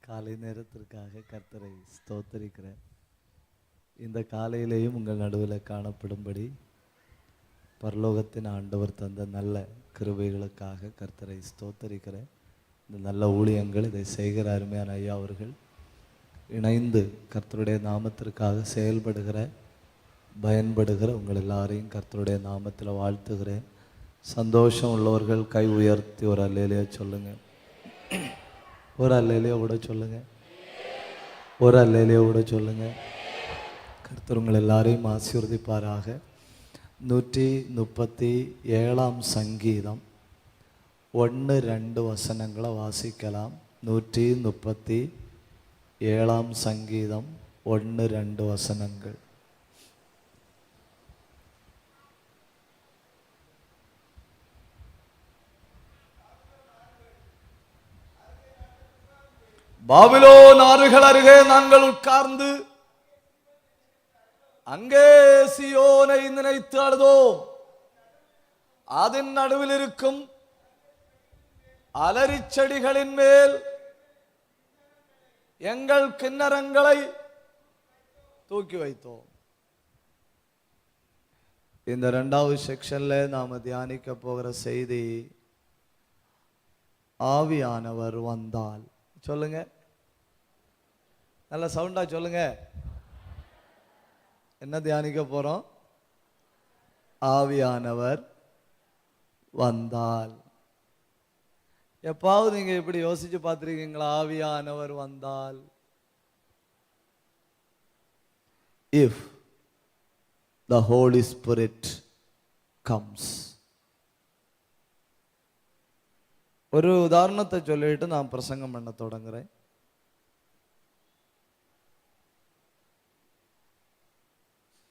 காலை நேரத்திற்காக கர்த்தரை ஸ்தோத்தரிக்கிறேன். இந்த காலையிலேயும் உங்கள் நடுவில் காணப்படும்படி பரலோகத்தின் ஆண்டவர் தந்த நல்ல கிருபைகளுக்காக கர்த்தரை ஸ்தோத்தரிக்கிறேன். இந்த நல்ல ஊழியங்கள் இதை செய்கிற அருமையான ஐயா அவர்கள் இணைந்து கர்த்தருடைய நாமத்திற்காக செயல்படுகிற பயன்படுகிற உங்கள் எல்லாரையும் கர்த்தருடைய நாமத்தில் வாழ்த்துகிறேன். சந்தோஷம் உள்ளவர்கள் கை உயர்த்தி ஒரு அல்லேலியா சொல்லுங்கள். ஒரு அல்லேலியா கூட சொல்லுங்கள். ஒரு அல்லேலியா கூட சொல்லுங்கள். கர்த்தர் உங்கள் எல்லாரையும் ஆசீர்வதிப்பாராக. 137 சங்கீதம் 1-2 வசனங்களை வாசிக்கலாம். 137 சங்கீதம் 1-2 வசனங்கள். பாபிலோன் ஆறுகள் அருகே நாங்கள் உட்கார்ந்து அங்கே சீயோனை நினைத்து அழுதோம். அதன் நடுவில் இருக்கும் அலரி செடிகளின் மேல் எங்கள் கிண்ணறங்களை தூக்கி வைத்தோம். இந்த 2வது செக்ஷன்ல நாம தியானிக்க போகிற செய்தி ஆவியானவர் வந்தால். சொல்லுங்க, நல்ல சவுண்டா சொல்லுங்க. என்ன தியானிக்க போறோம்? ஆவியானவர் வந்தால். எப்பாவது நீங்க இப்படி யோசிச்சு பார்த்திருக்கீங்களா? ஆவியானவர் வந்தால், if the Holy Spirit comes. ஒரு உதாரணத்தை சொல்லிட்டு நான் பிரசங்கம் பண்ண தொடங்குறேன்.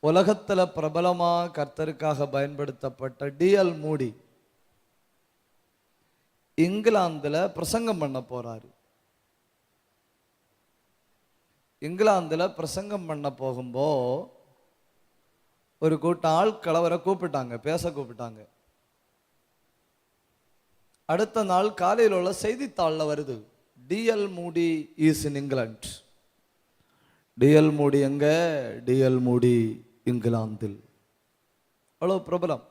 உலகத்துல பிரபலமா கர்த்தருக்காக பயன்படுத்தப்பட்ட D.L. மூடி இங்கிலாந்துல பிரசங்கம் பண்ண போறாரு. இங்கிலாந்துல பிரசங்கம் பண்ண போகும்போ ஒரு கூட்டம் ஆட்களை அவரை கூப்பிட்டாங்க, பேச கூப்பிட்டாங்க. அடுத்த நாள் காலையில் உள்ள செய்தித்தாளில் வருது, D.L. மூடி இஸ் இன் இங்கிலாந்து. D.L. மூடி எங்க? D.L. மூடி இங்கிலாந்தில். அவ்வளோ பிரபலம்.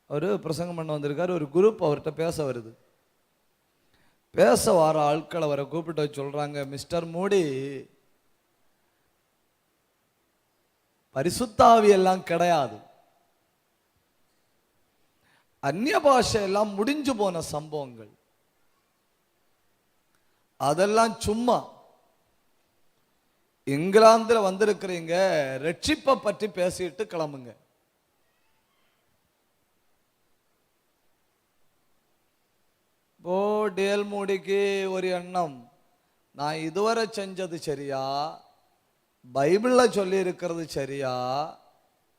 அவர் பிரசங்கம் பண்ண வந்திருக்காரு. ஒரு குரூப் அவர்கிட்ட பேச வருது. பேச வர ஆட்களை அவரை கூப்பிட்டு சொல்றாங்க, மிஸ்டர் மூடி, பரிசுத்தாவி எல்லாம் கிடையாது, அந்நிய பாஷை எல்லாம் முடிஞ்சு போன சம்பவங்கள், அதெல்லாம் சும்மா. இங்கிலாந்துல வந்திருக்கிறீங்க, ரட்சிப்பை பற்றி பேசிட்டு கிளம்புங்க. இப்போ D.L. மூடிக்கு ஒரு எண்ணம், நான் இதுவரை செஞ்சது சரியா, பைபிள்ல சொல்லி இருக்கிறது சரியா,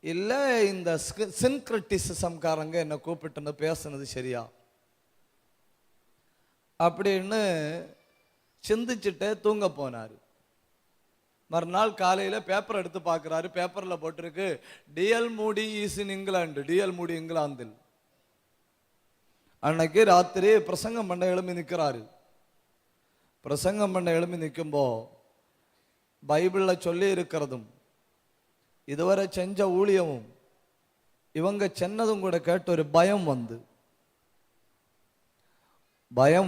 இல்ல இந்த சின்கிரிட்டிசிசம்காரங்க என்ன கூப்பிட்டு பேசுனது சரியா அப்படின்னு சிந்திச்சுட்டே தூங்க போனாரு. மறுநாள் காலையில பேப்பர் எடுத்து பார்க்கிறாரு. பேப்பர்ல போட்டிருக்கு, D.L. மூடி இஸ் இன் இங்கிலாந்து. D.L. மூடி இங்கிலாந்தில். அன்னைக்கு ராத்திரி பிரசங்கம் பண்ண எழும்பி நிற்கிறாரு. பிரசங்கம் பண்ண எழும்பி நிற்கும்போ பைபிள்ல சொல்லி இருக்கிறதும் இதுவரை செஞ்ச ஊழியமும் இவங்க சென்னதும் கூட கேட்டு ஒரு பயம்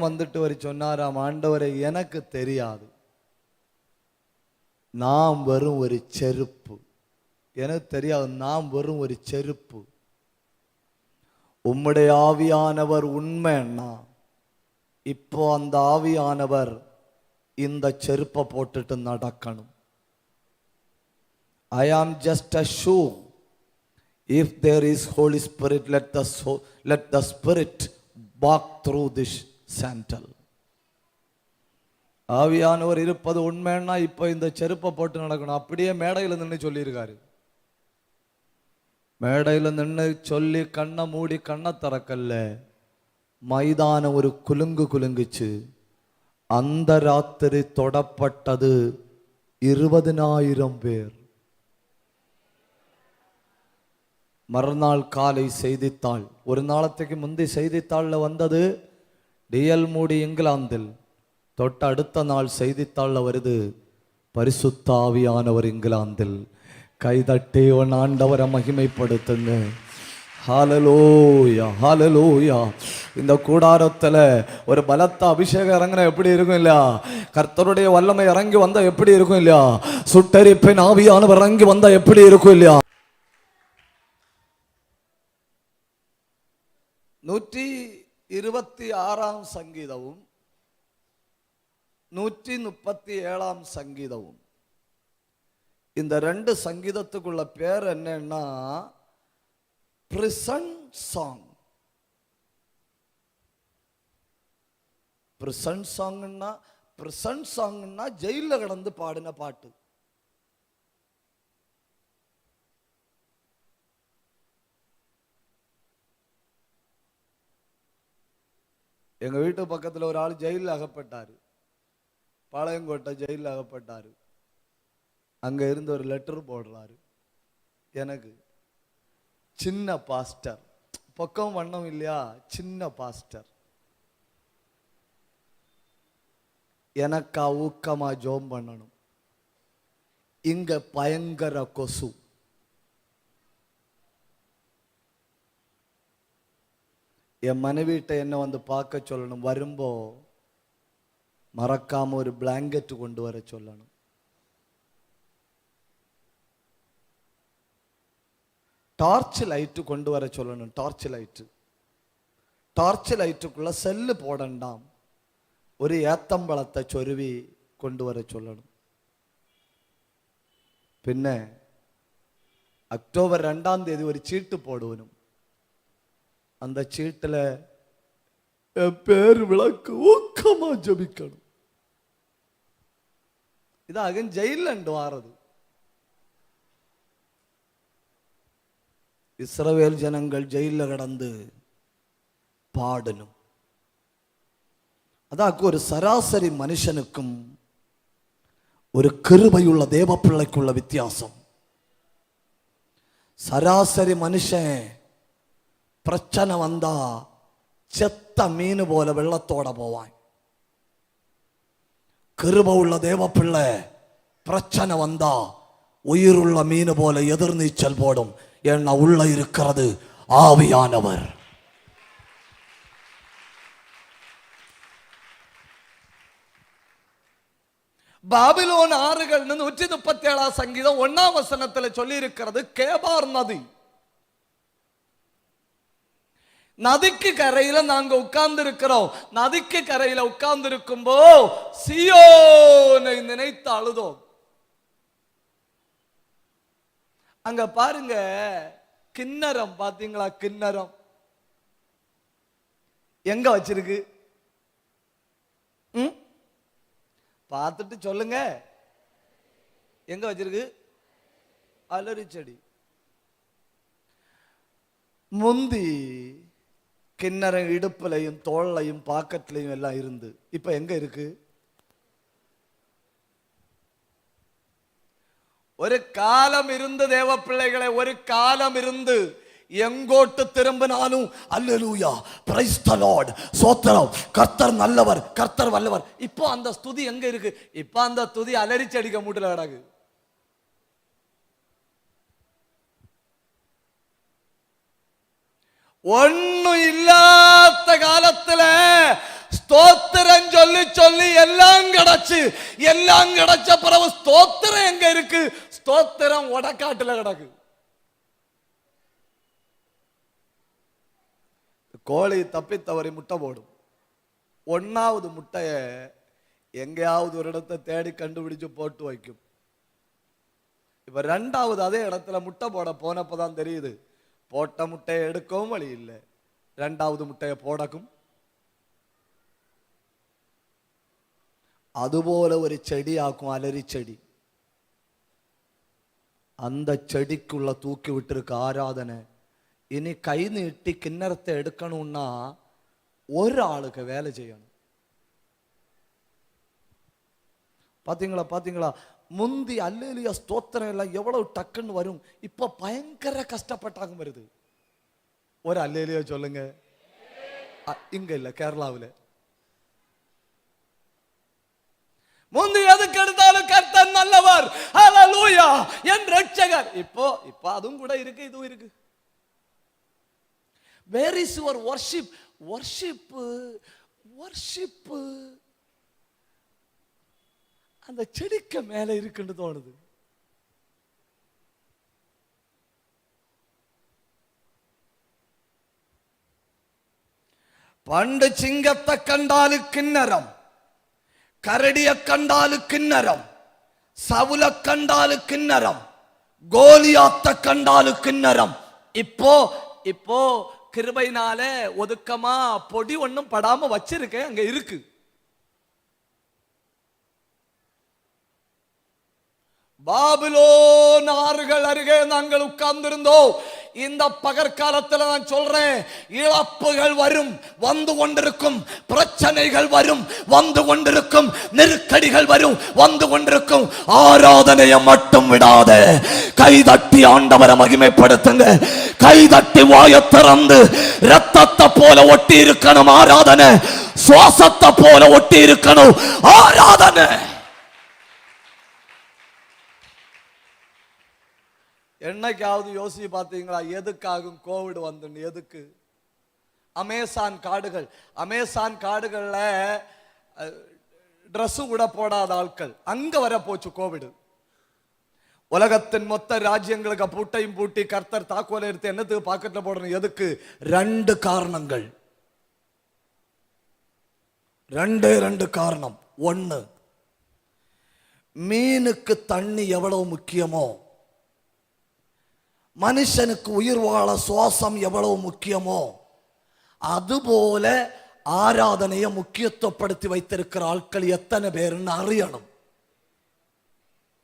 வந்துட்டு அவர் சொன்னாராம், ஆண்டவரை எனக்கு தெரியாது, நாம் வெறும் ஒரு செருப்பு. எனக்கு தெரியாது, நாம் வெறும் ஒரு செருப்பு. உம்முடைய ஆவியானவர் உண்மைன்னா இப்போ அந்த ஆவியானவர் இந்த செருப்பை போட்டுட்டு நடக்கணும். I am just a shoe. If there is Holy Spirit, let the Spirit walk through this sandal. ஆவியானவர் இருப்பது உண்மைன்னா இப்போ இந்த செருப்பை போட்டு நடக்கணும். அப்படியே மேடையில் நின்று சொல்லியிருக்காரு. மேடையில் நின்று சொல்லி கண்ணை மூடி கண்ணை திறக்கல்ல, மைதானம் ஒரு குலுங்குச்சு. அந்த ராத்திரி தொடப்பட்டது 20,000 பேர். மறுநாள் காலை செய்தித்தாள், ஒரு நாளத்துக்கு முந்தி செய்தித்தாளில் வந்தது, D.L. மூடி இங்கிலாந்தில் தொட்ட அடுத்த நாள் செய்தித்தாள்ல வருது, பரிசுத்த ஆவியானவர் இங்கிலாந்தில். கைதட்டி உன் ஆண்டவரை மகிமைப்படுத்துங்க. ஹalleluya, ஹalleluya. இந்த கூடாரத்துல ஒரு பலத்த அபிஷேகம் இறங்கினா எப்படி இருக்கும் இல்லையா? கர்த்தருடைய வல்லமை இறங்கி வந்தா எப்படி இருக்கும் இல்லையா? சுட்டெரிப்பின் ஆவியானவர் இறங்கி வந்தா எப்படி இருக்கும் இல்லையா? 126ஆம் சங்கீதமும் 137ஆம் சங்கீதமும், இந்த ரெண்டு சங்கீதத்துக்குள்ள பேர் என்னன்னா பிரிசன் சாங். பிரிசன் சாங்னா, பிரிசன் சாங்னா ஜெயில கடந்து பாடின பாட்டு. எங்க வீட்டு பக்கத்துல ஒரு ஆள் ஜெயிலில் அகப்பட்டாரு. பாளையங்கோட்டை ஜெயிலில் அகப்பட்டாரு. அங்க இருந்து ஒரு லெட்டர் போடுறாரு எனக்கு. சின்ன பாஸ்டர், பக்கம் வண்ணம் இல்லையா, சின்ன பாஸ்டர், எனக்கா ஊக்கமா ஜோம் பண்ணணும். இங்க பயங்கர கொசு. என் மனைவிட்ட என்ன வந்து பார்க்க சொல்லணும். வரும்போ மறக்காம ஒரு பிளாங்கெட் கொண்டு வர சொல்லணும். டார்ச் லைட்டு கொண்டு வர சொல்லணும். டார்ச் லைட்டு, டார்ச் லைட்டுக்குள்ள செல்லு போடண்டாம். ஒரு ஏத்தம்பழத்தை சொருவி கொண்டு வர சொல்லணும். பின்ன அக்டோபர் 2ஆம் தேதி ஒரு சீட்டு போடுவனும். அந்த சீட்டுல என் பேர் விளக்கு ஊக்கமா ஜபிக்கணும். இதாக ஜெயிலண்டு வாரது. இஸ்ரவேல் ஜனங்கள் ஜெயில கடந்து பாடணும். அதாக்கு ஒரு சராசரி மனுஷனுக்கும் ஒரு கிருபையுள்ள தேவ பிள்ளைக்குள்ள வித்தியாசம். சராசரி மனுஷன் பிரச்சனை வந்தா செத்த மீன் போல வெள்ளத்தோட போவான். கிருபை உள்ள தேவ பிள்ளை பிரச்சனை வந்தா உயிருள்ள மீன் போல எதிர்நீச்சல் போடும். ஏன்னா உள்ள இருக்கிறது ஆவியானவர். பாபிலோன் ஆறுகள் 137ஆம் சங்கீதம் 1ஆம் வசனத்துல சொல்லி இருக்கிறது, கேபார் நதி. நதிக்கு கரையில நாங்க உட்கார்ந்து இருக்கிறோம். நதிக்கு கரையில உட்கார்ந்து இருக்கும்போ சீயோனை நினைத்து அழுதோம். அங்க பாருங்க, கிண்ணறம் பாத்தீங்களா? கிண்ணறம் எங்க வச்சிருக்கு? பார்த்துட்டு சொல்லுங்க, எங்க வச்சிருக்கு? அலரி செடி. முந்தி கிண்ணறம் இடுப்புலையும் தோள்லையும் பாக்கெட்லையும் எல்லாம் இருந்து இப்ப எங்க இருக்கு? ஒரு காலம் இருந்து தேவ பிள்ளைகளை, ஒரு காலம் இருந்து எங்கோட்டு திரும்பினாலும் அல்லேலூயா, பிரைஸ் தி லார்ட், ஸ்தோத்திரம், கர்த்தர் நல்லவர், கர்த்தர் வல்லவர். இப்போ அந்த ஸ்துதி எங்க இருக்கு? இப்போ அந்த ஸ்துதி அலரிச்சு அடிக்க மூட்டல கிடக்கு. ஒன்னும் இல்லாத காலத்துல ஸ்தோத்திரம் சொல்லி சொல்லி எல்லாம் கிடைச்சு, எல்லாம் கிடைச்ச பிறகு ஸ்தோத்திரம் எங்க இருக்கு? ஸ்தோத்திரம் வடக்காட்டுல கிடக்கு. கோழி தப்பி தவறி முட்டை போடும். 1வது முட்டைய எங்கேயாவது ஒரு இடத்தை தேடி கண்டுபிடிச்சு போட்டு வைக்கும். இப்ப 2வது அதே இடத்துல முட்டை போட போனப்பதான் தெரியுது, போட்ட முட்டையை எடுக்கவும் வழி இல்லை, 2வது முட்டையை போடக்கும். அதுபோல ஒரு செடி ஆக்கும், அலரி செடி. அந்த செடிக்குள்ள தூக்கி விட்டு ஆராதனை. இனி கை நீட்டி கிண்ணறத்தை எடுக்கணும்னா ஒரு ஆளுக்கு வேலை செய்யணும். பாத்தீங்களா பாத்தீங்களா? முந்தி அல்லேலூயா ஸ்தோத்திரம் எல்லாம் எவ்வளவு டக்குன்னு வரும். இப்ப பயங்கர கஷ்டப்பட்டாங்க வருது. ஒரு அல்லேலூயா சொல்லுங்க. இங்க இல்ல, கேரளாவில் முந்தி எதுக்கு எடுத்தாலும் கர்த்தர் நல்லவர், ஹல்லேலூயா, என் ரட்சகர். இப்போ அதுவும் கூட இருக்கு, இதுவும் இருக்கு. Where is your worship? worship அந்த செடிக்க மேல இருக்குன்னு தோணுது. பண்டு சிங்கத்தை கண்டாலு கிண்ணறம், கரடிய கண்டாலு கிண்ணறம், சவுல கண்டாலு கிண்ணறம், கோலியாத்த கண்டாலு கிண்ணறம். இப்போ கிருபையினால ஒதுக்கமா பொடி ஒண்ணும் படாம வச்சிருக்கேன், அங்க இருக்கு. பாபிலோன் ஆறுகள் அருகே நாங்கள் உட்கார்ந்திருந்தோம். இந்த பகற்காலத்தில் நான் சொல்றேன், இழப்புகள் வரும், வந்து கொண்டிருக்கும். பிரச்சனைகள் வரும், வந்து கொண்டிருக்கும். நெருக்கடிகள் வரும், வந்து கொண்டிருக்கும். ஆராதனையை மட்டும் விடாத கைதட்டி ஆண்டவரை மகிமைப்படுத்துங்க. கைதட்டி வாயை திறந்து ரத்தத்தை போல ஒட்டி இருக்கணும் ஆராதனை, சுவாசத்தை போல ஒட்டி இருக்கணும் ஆராதனை. என்னைக்காவது யோசிச்சு பார்த்தீங்களா எதுக்காகும் கோவிட் வந்து? எதுக்கு? அமேசான் காடுகள்ல ட்ரெஸ் கூட போடாத ஆட்கள் அங்க வர போச்சு கோவிட். உலகத்தின் மொத்த ராஜ்யங்களுக்கு பூட்டையும் பூட்டி கர்த்தர் தாக்கோலை எடுத்து என்னத்துக்கு பாக்கெட்ல போடணும்? எதுக்கு? 2 காரணங்கள். 2 காரணம். 1, மீனுக்கு தண்ணி எவ்வளவு முக்கியமோ, மனுஷனுக்கு உயிர் வாழ சுவாசம் எவ்வளவு முக்கியமோ, அதுபோல ஆராதனையை முக்கியத்துவப்படுத்தி வைத்திருக்கிற ஆட்கள் எத்தனை பேருன்னு அறியணும்.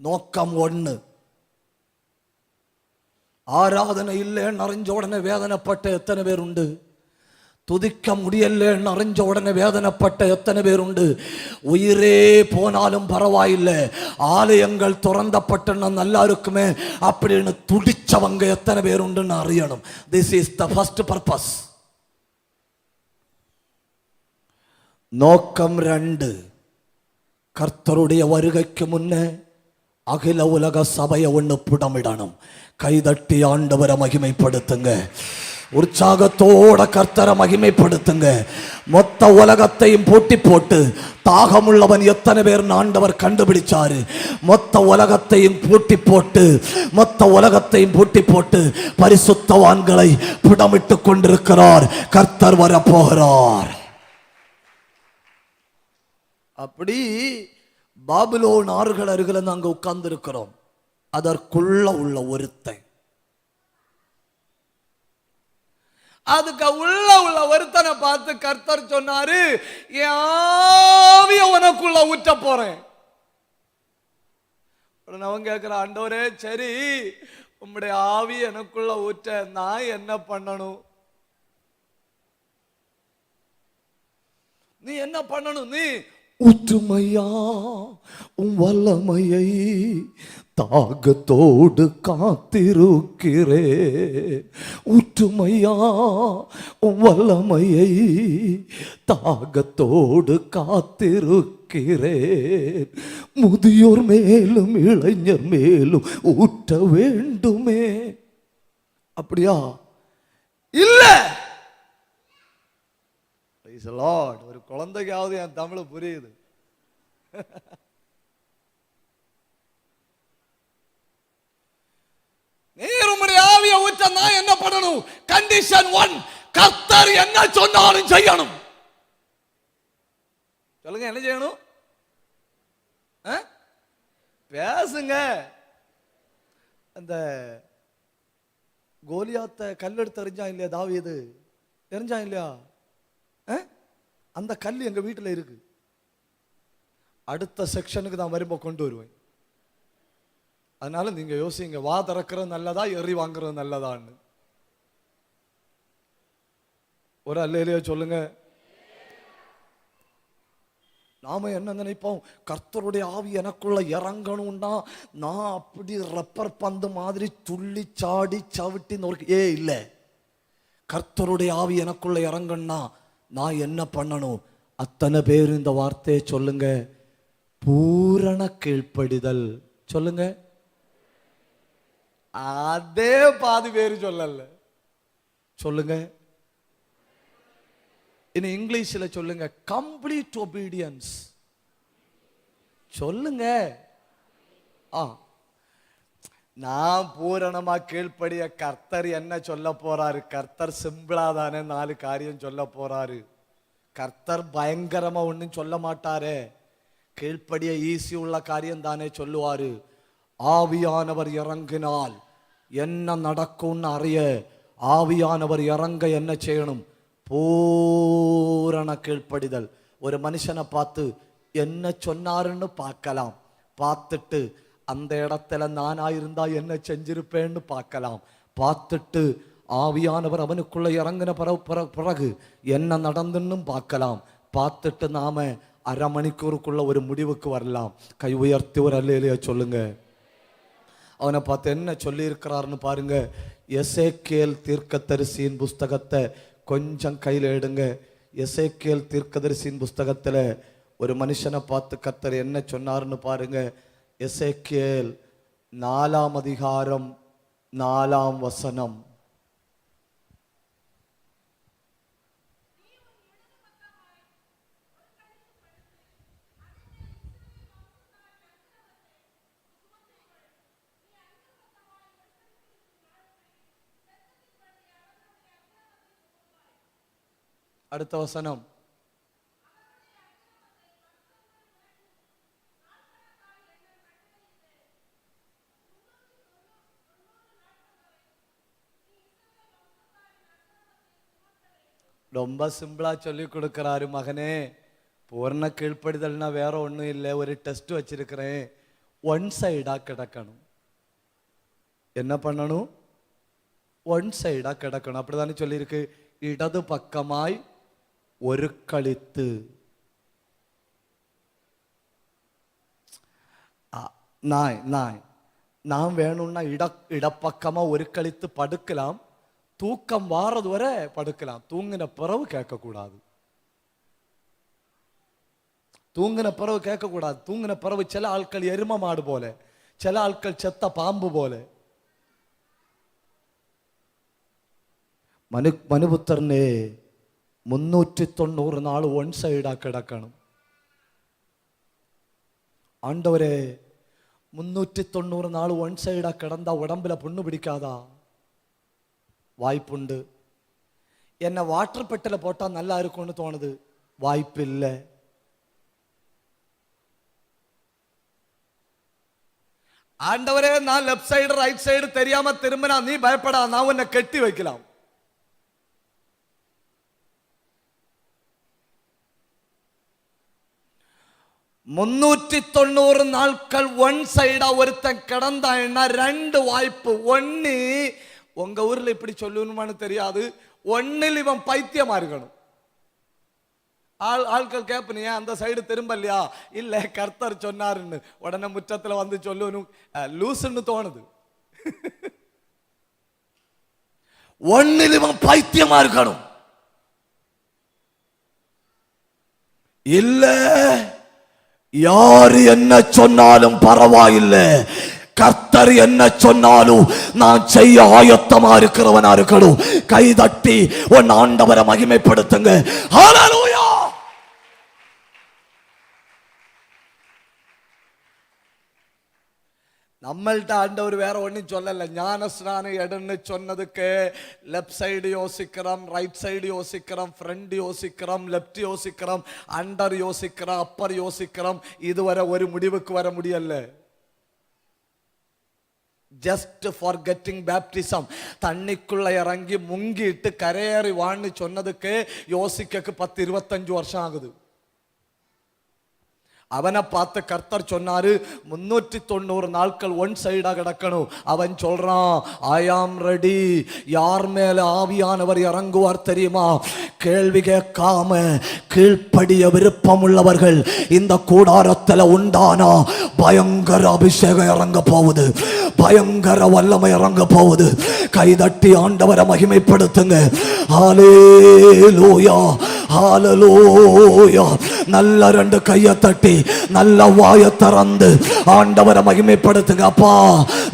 நோக்கம் 1. ஆராதனை இல்லைன்னு அறிஞ்ச உடனே வேதனைப்பட்ட எத்தனை பேர் உண்டு? துதிக்க முடியலன்னு அறிஞ்ச உடனே வேதனைப்பட்ட எத்தனை பேர் உண்டு? உயிரே போனாலும் பரவாயில்லை, ஆலயங்கள் திறந்தப்பட்ட நல்லா இருக்குமே அப்படின்னு துடிச்சவங்க எத்தனை பேர் உண்டுன்னு அறியணும். This is the first purpose. நோக்கம் 2, கர்த்தருடைய வருகைக்கு முன்னே அகில உலக சபையை ஒன்று புடமிடணும். கைதட்டி ஆண்டவரை மகிமைப்படுத்துங்க, உற்சாகத்தோட கர்த்தரை மகிமைப்படுத்துங்க. மொத்த உலகத்தையும் பூட்டி போட்டு தாகமுள்ளவன் எத்தனை பேர் ஆண்டவர் கண்டுபிடிச்சாரு. மொத்த உலகத்தையும் பூட்டி போட்டு பரிசுத்தவான்களை புடமிட்டு கொண்டிருக்கிறார். கர்த்தர் வரப்போகிறார். அப்படி பாபிலோன் ஆறுகள் அருகில நாங்க உட்கார்ந்து இருக்கிறோம். அதற்குள்ள உள்ள ஒருத்தன், அதுக்கு உள்ள ஒருத்தனை பார்த்து கர்த்தர் சொன்னாரு, ஆவிய உனக்குள்ள ஊற்ற போறேன். அவன் கேட்கிற, ஆண்டவரே சரி உம்முடைய ஆவி எனக்குள்ள ஊற்ற நான் என்ன பண்ணணும்? நீ என்ன பண்ணணும்? நீ ஊற்றுமையா உன் வல்லமையை தாகத்தோடு காத்திருக்கிறே. ஊற்றுமையா உன் வல்லமையை தாகத்தோடு காத்திருக்கிறே. முதியோர் மேலும் இளைஞர் மேலும் ஊற்ற வேண்டுமே. அப்படியா? இல்ல, ஒரு குழந்தைக்காவது என் தமிழ் புரியுது. நீர் உம்முடைய ஆவியை ஊற்ற நான் என்ன பண்ணணும்? கண்டிஷன் 1, கர்த்தர் என்ன சொன்னாலும் செய்யணும். சொல்லுங்க, என்ன செய்யணும்? பேசுங்க. அந்த கோலியாத்த கல்லெடுத்து எறிஞ்சான் இல்லையா தாவீது? எறிஞ்சான் இல்லையா? அந்த கல் எங்க வீட்டில் இருக்கு. அடுத்த செக்ஷனுக்கு நான் வரும்போது கொண்டு வருவேன். அதனால நீங்க யோசிங்க, வா திறக்கிறது நல்லதா எறி வாங்குறது நல்லதான்னு. ஒரு அல்லேலூயா சொல்லுங்க. நாம என்ன நினைப்போம்? கர்த்தருடைய ஆவி எனக்குள்ள இறங்கணும்னா நான் அப்படி ரப்பர் பந்து மாதிரி துள்ளி சாடி சவிட்டி நொறுக்கு இல்ல. கர்த்தருடைய ஆவி எனக்குள்ள இறங்கணும்னா நான் என்ன பண்ணணும்? அத்தனை பேர் இந்த வார்த்தையை சொல்லுங்க, பூரண கீழ்ப்படிதல். சொல்லுங்க. அதே பாதி பேரு சொல்லல. சொல்லுங்க. இனி இங்கிலீஷ்ல சொல்லுங்க. Complete obedience. சொல்லுங்க. நான் பூரணமா கீழ்ப்படிய கர்த்தர் என்ன சொல்ல போறாரு? கர்த்தர் சிம்பிளா தானே 4 காரியம் சொல்ல போறாரு. கர்த்தர் பயங்கரமா ஒன்னும் சொல்ல மாட்டாரே. கீழ்ப்படிய ஈஸி உள்ள காரியம் தானே சொல்லுவாரு. ஆவியானவர் இறங்கினால் என்ன நடக்கும்னு அறிய ஆவியானவர் இறங்க என்ன செய்யணும்? பூரண கீழ்ப்படிதல். ஒரு மனுஷனை பார்த்து என்ன சொன்னாருன்னு பார்க்கலாம். பார்த்துட்டு அந்த இடத்துல நானாயிருந்தா என்ன செஞ்சிருப்பேன்னு பார்க்கலாம். பார்த்துட்டு ஆவியானவர் அவனுக்குள்ள இறங்கின பிறகு என்ன நடந்துன்னு பார்க்கலாம். பார்த்துட்டு நாம அரை மணிக்கூருக்குள்ள ஒரு முடிவுக்கு வரலாம். கை உயர்த்தி ஒரு அல்லேலூயா சொல்லுங்க. அவனை பார்த்து என்ன சொல்லி இருக்கிறாருன்னு பாருங்க. எசேக்கியேல் தீர்க்கதரிசியின் புஸ்தகத்தை கொஞ்சம் கையில் எடுங்க. எசேக்கியேல் தீர்க்கதரிசியின் புஸ்தகத்தில் ஒரு மனுஷனை பார்த்து கர்த்தர் என்ன சொன்னார்னு பாருங்க. எசேக்கியேல் 4ஆம் அதிகாரம் 4ஆம் வசனம். அடுத்த வசனம். ரொம்ப சிம்பிளா சொல்லி கொடுக்கிறாரு. மகனே, பூர்ண கீழ்ப்படிதல்னா வேற ஒன்றும் இல்லை. ஒரு டெஸ்ட் வச்சிருக்கிறேன். ஒன் சைடா கிடக்கணும். என்ன பண்ணணும்? ஒன் சைடா கிடக்கணும். அப்படிதானே சொல்லியிருக்கு. இடது பக்கமாய் ஒரு கழித்து. நான் வேணும்னா இடப்பக்கமா ஒரு கழித்து படுக்கலாம். தூக்கம் வாரது வரை படுக்கலாம். தூங்கின பிறகு கேட்கக்கூடாது. தூங்கின பிறகு கேட்கக்கூடாது. தூங்கின பிறகு சில ஆட்கள் எரும மாடு போல, சில ஆட்கள் செத்த பாம்பு போல. மனுபுத்திரனே, 390 நாள் ஒன் சைடா கிடக்கணும். ஆண்டவரே, 390 நாள் ஒன் சைடா கிடந்தா உடம்புல புண்ணு பிடிக்காதா? வாய்ப்புண்டு. என்ன வாட்டர் பெட்டில போட்டா நல்லா இருக்கும்னு தோணுது. வாய்ப்பு இல்லை. ஆண்டவரே, நான் லெப்ட் சைடு ரைட் சைடு தெரியாம திரும்பினா நீ பயப்படா, நான் உன்னை கட்டி வைக்கலாம். முன்னூற்றி நாட்கள் ஒன் சைடா ஒருத்தன் கிடந்தான்னா 2 வாய்ப்பு. ஒன்னு, உங்க ஊர்ல இப்படி சொல்லணுமான்னு தெரியாது, ஒன்னில் இவன் பைத்தியமா இருக்கணும். ஆட்கள் கேட்பனியா அந்த சைடு திரும்பலையா? இல்ல கர்த்தர் சொன்னாருன்னு உடனே முற்றத்துல வந்து சொல்லணும். லூசுன்னு தோணுது. ஒன்னில் இவன் பைத்தியமா இருக்கணும். இல்ல யாரு என்ன சொன்னாலும் பரவாயில்லை, கர்த்தர் என்ன சொன்னாலும் நான் செய்ய ஆயத்தமா இருக்கிறவனா இருக்கணும். கை தட்டி உன் ஆண்டவரை மகிமைப்படுத்துங்க. ஹல்லேலூயா. நம்மள்ட்ட ஆண்டவர் வேற ஒன்னும் சொல்லல. ஞானஸ்நானம் எடுன்னு சொன்னதுக்கு லெப்ட் சைடு யோசிக்கிறோம், ரைட் சைடு யோசிக்கிறோம், ஃப்ரண்ட் யோசிக்கிறோம், லெப்ட் யோசிக்கிறோம், அண்டர் யோசிக்கிறோம், அப்பர் யோசிக்கிறோம். இதுவரை ஒரு முடிவுக்கு வர முடியல. ஜஸ்ட் ஃபார் கெட்டிங் பேப்டிசம், தண்ணிக்குள்ள இறங்கி முங்கிட்டு கரையேறி வான்னு சொன்னதுக்கு யோசிக்க 10-25 வருஷம் ஆகுது. அவனை பார்த்து கர்த்தர் சொன்னாரு 390 நாட்கள் ஒன் சைடா கிடக்கணும். அவன் சொல்றான், ஐ ஆம் ரெடி. யார் மேல ஆவியானவர் இறங்குவார் தெரியுமா? கேள்வி கேட்காம கீழ்ப்படிய விருப்பம் உள்ளவர்கள் இந்த கூடாரத்தில் உண்டானா பயங்கர அபிஷேகம் இறங்க போகுது, பயங்கர வல்லமை இறங்க போகுது. கைதட்டி ஆண்டவரை மகிமைப்படுத்துங்க. ஹல்லேலூயா, ஹல்லேலூயா. நல்ல 2 கையை தட்டி நல்ல வாயை திறந்து ஆண்டவரை மகிமைப்படுத்துங்க. அப்பா,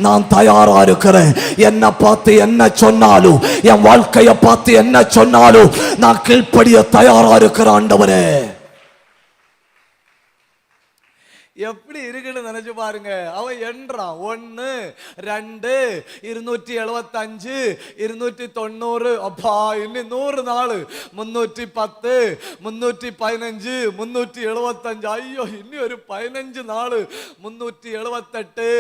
நான் தயாரா இருக்கிறேன். என்ன பார்த்து என்ன சொன்னாலும், என் வாழ்க்கையை பார்த்து என்ன சொன்னாலும் நான் கீழ்ப்படிய தயாரா இருக்கிறேன் ஆண்டவரே. எப்படி இருக்குன்னு நினைச்சு பாருங்க. அவன் என்றான் 1 2 275 290. அப்பா, இன்னும் 100 நாள் 310 315 375. ஐயோ, இன்னும் ஒரு 15 நாள் 378.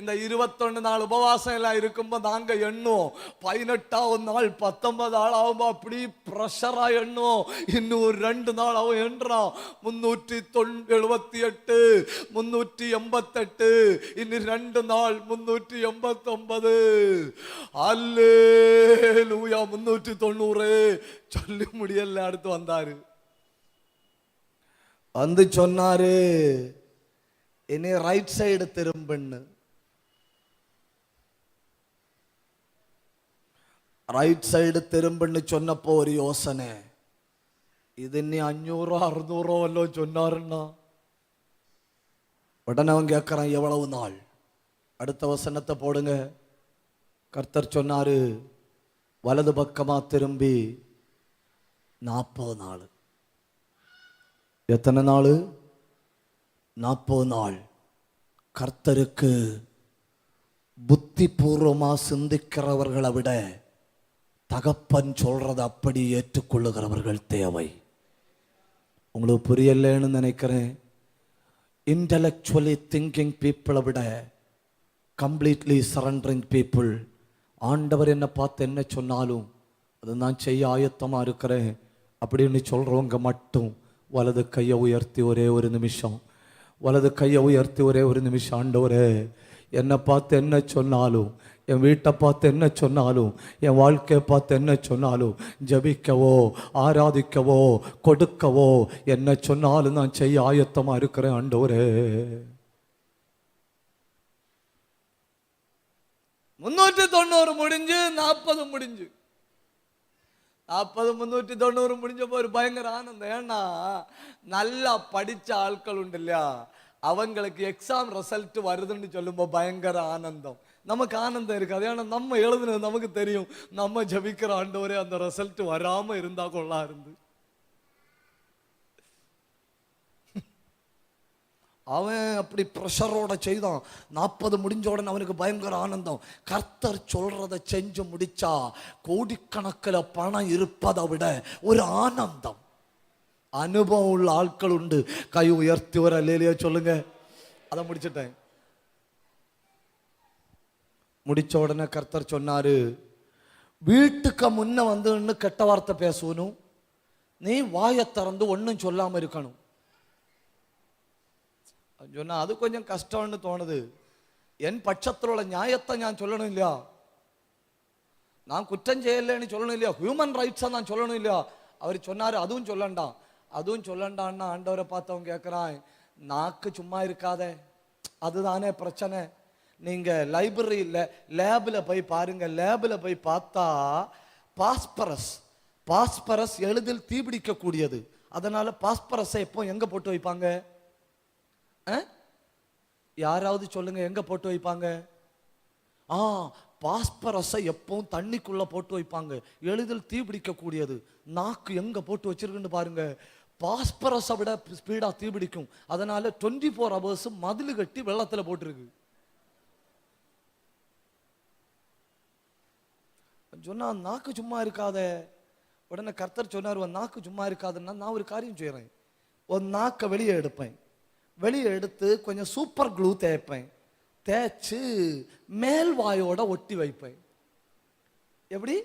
இந்த 21 நாள் உபவாசம் எல்லாம் இருக்கும்போது நாங்க எண்ணுவோம். 18ஆவது நாள் 19 நாள் ஆகும்போ அப்படி பிரஷரா எண்ணுவோம். இன்னும் ஒரு 2 நாள் அவன் என்றான் 378 388. இன்னும் 2 நாள் 389. அல்லேலூயா. 390 சொல்லி முடியல. அடுத்து வந்தாரு, வந்து சொன்னாரு, இனி ரைட் சைடு திரும்புன்னு. ரைட் சைடு திரும்புன்னு சொன்னப்போ ஒரு யோசனை, இது இன்னி 500 600 வல்லோ சொன்னாருன்னா. உடனே அவன் கேட்கிறான், எவ்வளவு நாள்? அடுத்த வசனத்தை போடுங்க. கர்த்தர் சொன்னாரு, வலது பக்கமா திரும்பி 40 நாள். எத்தனை நாள்? 40 நாள். கர்த்தருக்கு புத்தி பூர்வமா சிந்திக்கிறவர்களை விட தகப்பன் சொல்றதை அப்படி ஏற்றுக்கொள்ளுகிறவர்கள் தேவை. உங்களுக்கு புரியலன்னு நினைக்கிறேன். இன்டலெக்சுவலி திங்கிங் பீப்புளை விட கம்ப்ளீட்லி சரண்டரிங் பீப்புள், ஆண்டவர் என்னை பார்த்து என்ன சொன்னாலும் அதை நான் செய்ய ஆயத்தமாக இருக்கிறேன் அப்படின்னு சொல்கிறவங்க மட்டும் வலது கையை உயர்த்தி ஒரே ஒரு நிமிஷம், வலது கையை உயர்த்தி ஒரே ஒரு நிமிஷம். ஆண்டவரே, என்னை பார்த்து என்ன சொன்னாலும், என் வீட்டை பார்த்து என்ன சொன்னாலும், என் வாழ்க்கையை பார்த்து என்ன சொன்னாலும், ஜபிக்கவோ ஆராதிக்கவோ கொடுக்கவோ என்ன சொன்னாலும் நான் செய்ய ஆயத்தமாக இருக்கிறேன் ஆண்டவரே. 390 முடிஞ்சு 40 முடிஞ்சு 40 390 முடிஞ்சப்போ ஒரு பயங்கர ஆனந்தம். ஏன்னா நல்லா படிச்ச ஆட்கள் உண்டு இல்லையா, அவங்களுக்கு எக்ஸாம் ரிசல்ட் வருதுன்னு சொல்லும்போ பயங்கர ஆனந்தம். நமக்கு ஆனந்தம் இருக்காது. ஏன்னா நம்ம எழுதுனது நமக்கு தெரியும். நம்ம ஜபிக்கிற ஆண்டவரே அந்த ரிசல்ட் வராம இருந்தா கொள்ளா இருந்து. அவன் அப்படி ப்ரெஷரோட செய்தான். 40 முடிஞ்ச உடனே அவனுக்கு பயங்கர ஆனந்தம். கர்த்தர் சொல்றதை செஞ்சு முடிச்சா கோடிக்கணக்கில் பணம் இருப்பதை விட ஒரு ஆனந்தம். அனுபவம் உள்ள ஆட்கள் உண்டு. கை உயர்த்தி வர இல்லையா சொல்லுங்க. அதை முடிச்சிட்டேன். முடிச்ச உடனே கர்த்தர் சொன்னாரு, வீட்டுக்கு முன்ன வந்து கெட்ட வார்த்தை பேசணும், நீ வாயை திறந்து ஒன்னும் சொல்லாம இருக்கணும் சொன்னா. அது கொஞ்சம் கஷ்டம்னு தோணுது. என் பட்சத்தில் உள்ள நியாயத்தை நான் சொல்லணும் இல்லையா, நான் குற்றம் செய்யலைன்னு சொல்லணும் இல்லையா, ஹியூமன் ரைட்ஸை நான் சொல்லணும் இல்லையா. அவர் சொன்னாரு, அதுவும் சொல்லண்டாம், அதுவும் சொல்லண்டான்னா ஆண்டவரை பார்த்தவங்க கேட்குறான், நாக்கு சும்மா இருக்காதே, அதுதானே பிரச்சனை. நீங்க லைப்ரரியில் லேபில் போய் பாருங்க. லேபில் போய் பார்த்தா பாஸ்பரஸ் எளிதில் தீபிடிக்க கூடியது. அதனால பாஸ்பரஸை எப்போ எங்க போட்டு வைப்பாங்க? யாராவது சொல்லுங்க, எங்க போட்டு வைப்பாங்க? பாஸ்பரஸை எப்பவும் தண்ணிக்குள்ள போட்டு வைப்பாங்க, எளிதில் தீபிடிக்க கூடியது. நாக்கு எங்க போட்டு வச்சிருக்குன்னு பாருங்க. பாஸ்பரஸை விட ஸ்பீடா தீபிடிக்கும். அதனால 24 hours மதில் கட்டி வெள்ளத்துல போட்டிருக்கு. சொன்னா நாக்கு சும்மா இருக்காத. உடனே கர்த்தர் சொன்னார், உன் நாக்கு சும்மா இருக்காதுன்னா நான் ஒரு காரியம் செய்யறேன். ஒரு நாக்கை வெளியே எடுப்பேன், வெளியே எடுத்து கொஞ்சம் சூப்பர் க்ளூ தேய்ப்பேன், தேய்ச்சு மேல் வாயோட ஒட்டி வைப்பேன். எப்படி?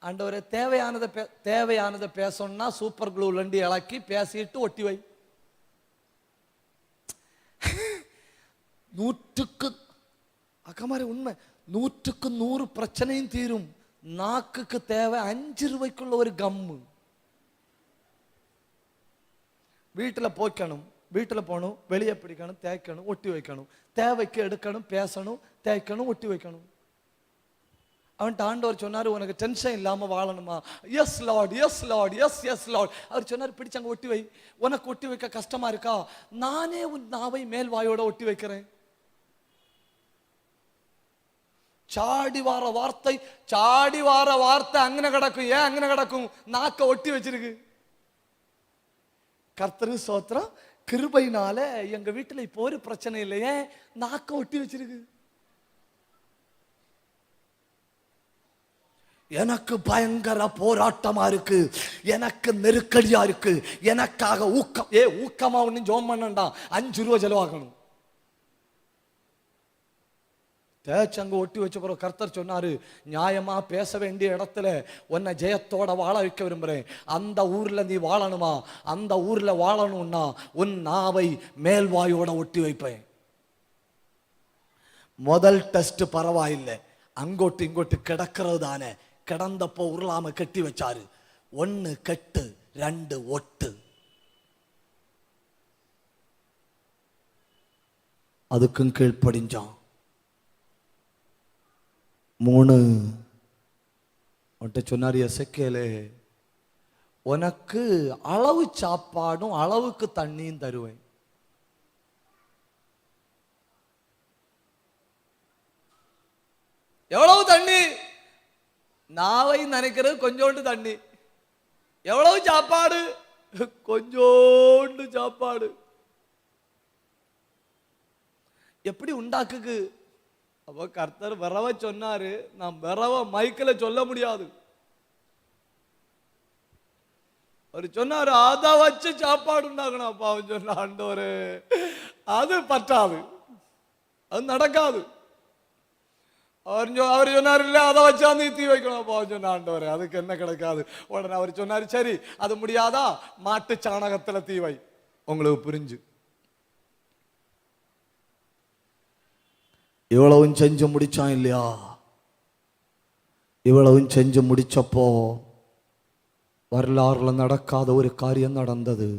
ஆண்டவரே, தேவையானதை பேசணும்னா சூப்பர் க்ளூ லண்டி இலக்கி பேசிட்டு ஒட்டி வை. 100க்கு அக்கமாரி உண்மை, 100க்கு 100 பிரச்சனையும் தீரும். நாக்குக்கு தேவை 5 ரூபாய்க்குள்ள ஒரு கம்மு. வீட்டில் போய்க்கணும், வீட்டில் போகணும், வெளியே பிடிக்கணும், தேய்க்கணும், ஒட்டி வைக்கணும், தேவைக்கு எடுக்கணும், பேசணும், தேய்க்கணும், ஒட்டி வைக்கணும். அவன்கிட்ட ஆண்டவர் சொன்னார், உனக்கு டென்ஷன் இல்லாமல் வாழணுமா? Yes lord, yes lord, yes yes lord. அவர் சொன்னார், பிடிச்சாங்க ஒட்டி வை. உனக்கு ஒட்டி வைக்க கஷ்டமா இருக்கா? நானே உன் நாவை மேல் வாயோட ஒட்டி வைக்கிறேன். சாடி வார வார்த்தை அங்கன கிடக்கும். ஏன் அங்கன கிடக்கும்? நாக்க ஒட்டி வச்சிருக்கு. கர்த்தரு ஸ்தோத்திரம், கிருபையினால எங்க வீட்டுல இப்போ ஒரு பிரச்சனை இல்லையே, நாக்க ஒட்டி வச்சிருக்கு. எனக்கு பயங்கர போராட்டமா இருக்கு, எனக்கு நெருக்கடியா இருக்கு, எனக்காக ஊக்கமா ஒண்ணு ஜோம் பண்ணண்டா, 5 ரூபா செலவாகணும். தேச்சங்க ஒட்டி வச்ச பிறகு கர்த்தர் சொன்னாரு, நியாயமா பேச வேண்டிய இடத்துல உன்னை ஜெயத்தோட வாழ வைக்க விரும்புறேன். அந்த ஊர்ல நீ வாழணுமா? அந்த ஊர்ல வாழணும்னா உன் நாவை மேல்வாயோட ஒட்டி வைப்பேன். முதல் டெஸ்ட் பரவாயில்லை, அங்கோட்டு இங்கோட்டு கிடக்கிறது தானே. கிடந்தப்போ உருளாம கட்டி வச்சாரு. 1 கட்டு 2 ஒட்டு. அதுக்கும் கீழ்ப்படிஞ்சான். 3 சொன்னார், எசேக்கியேலே, உனக்கு அளவு சாப்பாடும் அளவுக்கு தண்ணியும் தருவேன். எவ்வளவு தண்ணி? நாவை நினைக்கிறது கொஞ்சோண்டு தண்ணி. எவ்வளவு சாப்பாடு? கொஞ்சோண்டு சாப்பாடு. எப்படி உண்டாக்குக்கு? அப்போ கர்த்தர் விரவ சொன்னாரு. நான் விரவ மைக்கில் சொல்ல முடியாது. அவர் சொன்னாரு, அதை வச்சு சாப்பாடு உண்டாக்கணும். அப்பா அவன் சொன்ன, ஆண்டவரே அது பற்றாது, அது நடக்காது. அவர் சொன்னார், இல்ல அதை வச்சா நீ தீ வைக்கணும். அப்பா அவன் சொன்ன, ஆண்டவரே அதுக்கு என்ன கிடைக்காது. உடனே அவர் சொன்னாரு, சரி அது முடியாதா, மாட்டு சாணகத்துல தீ வை. உங்களுக்கு புரிஞ்சு? இவ்வளவும் செஞ்சு முடிச்சான் இல்லையா? இவ்வளவும் செஞ்சு முடிச்சப்போ வரலாறுல நடக்காத ஒரு காரியம் நடந்தது.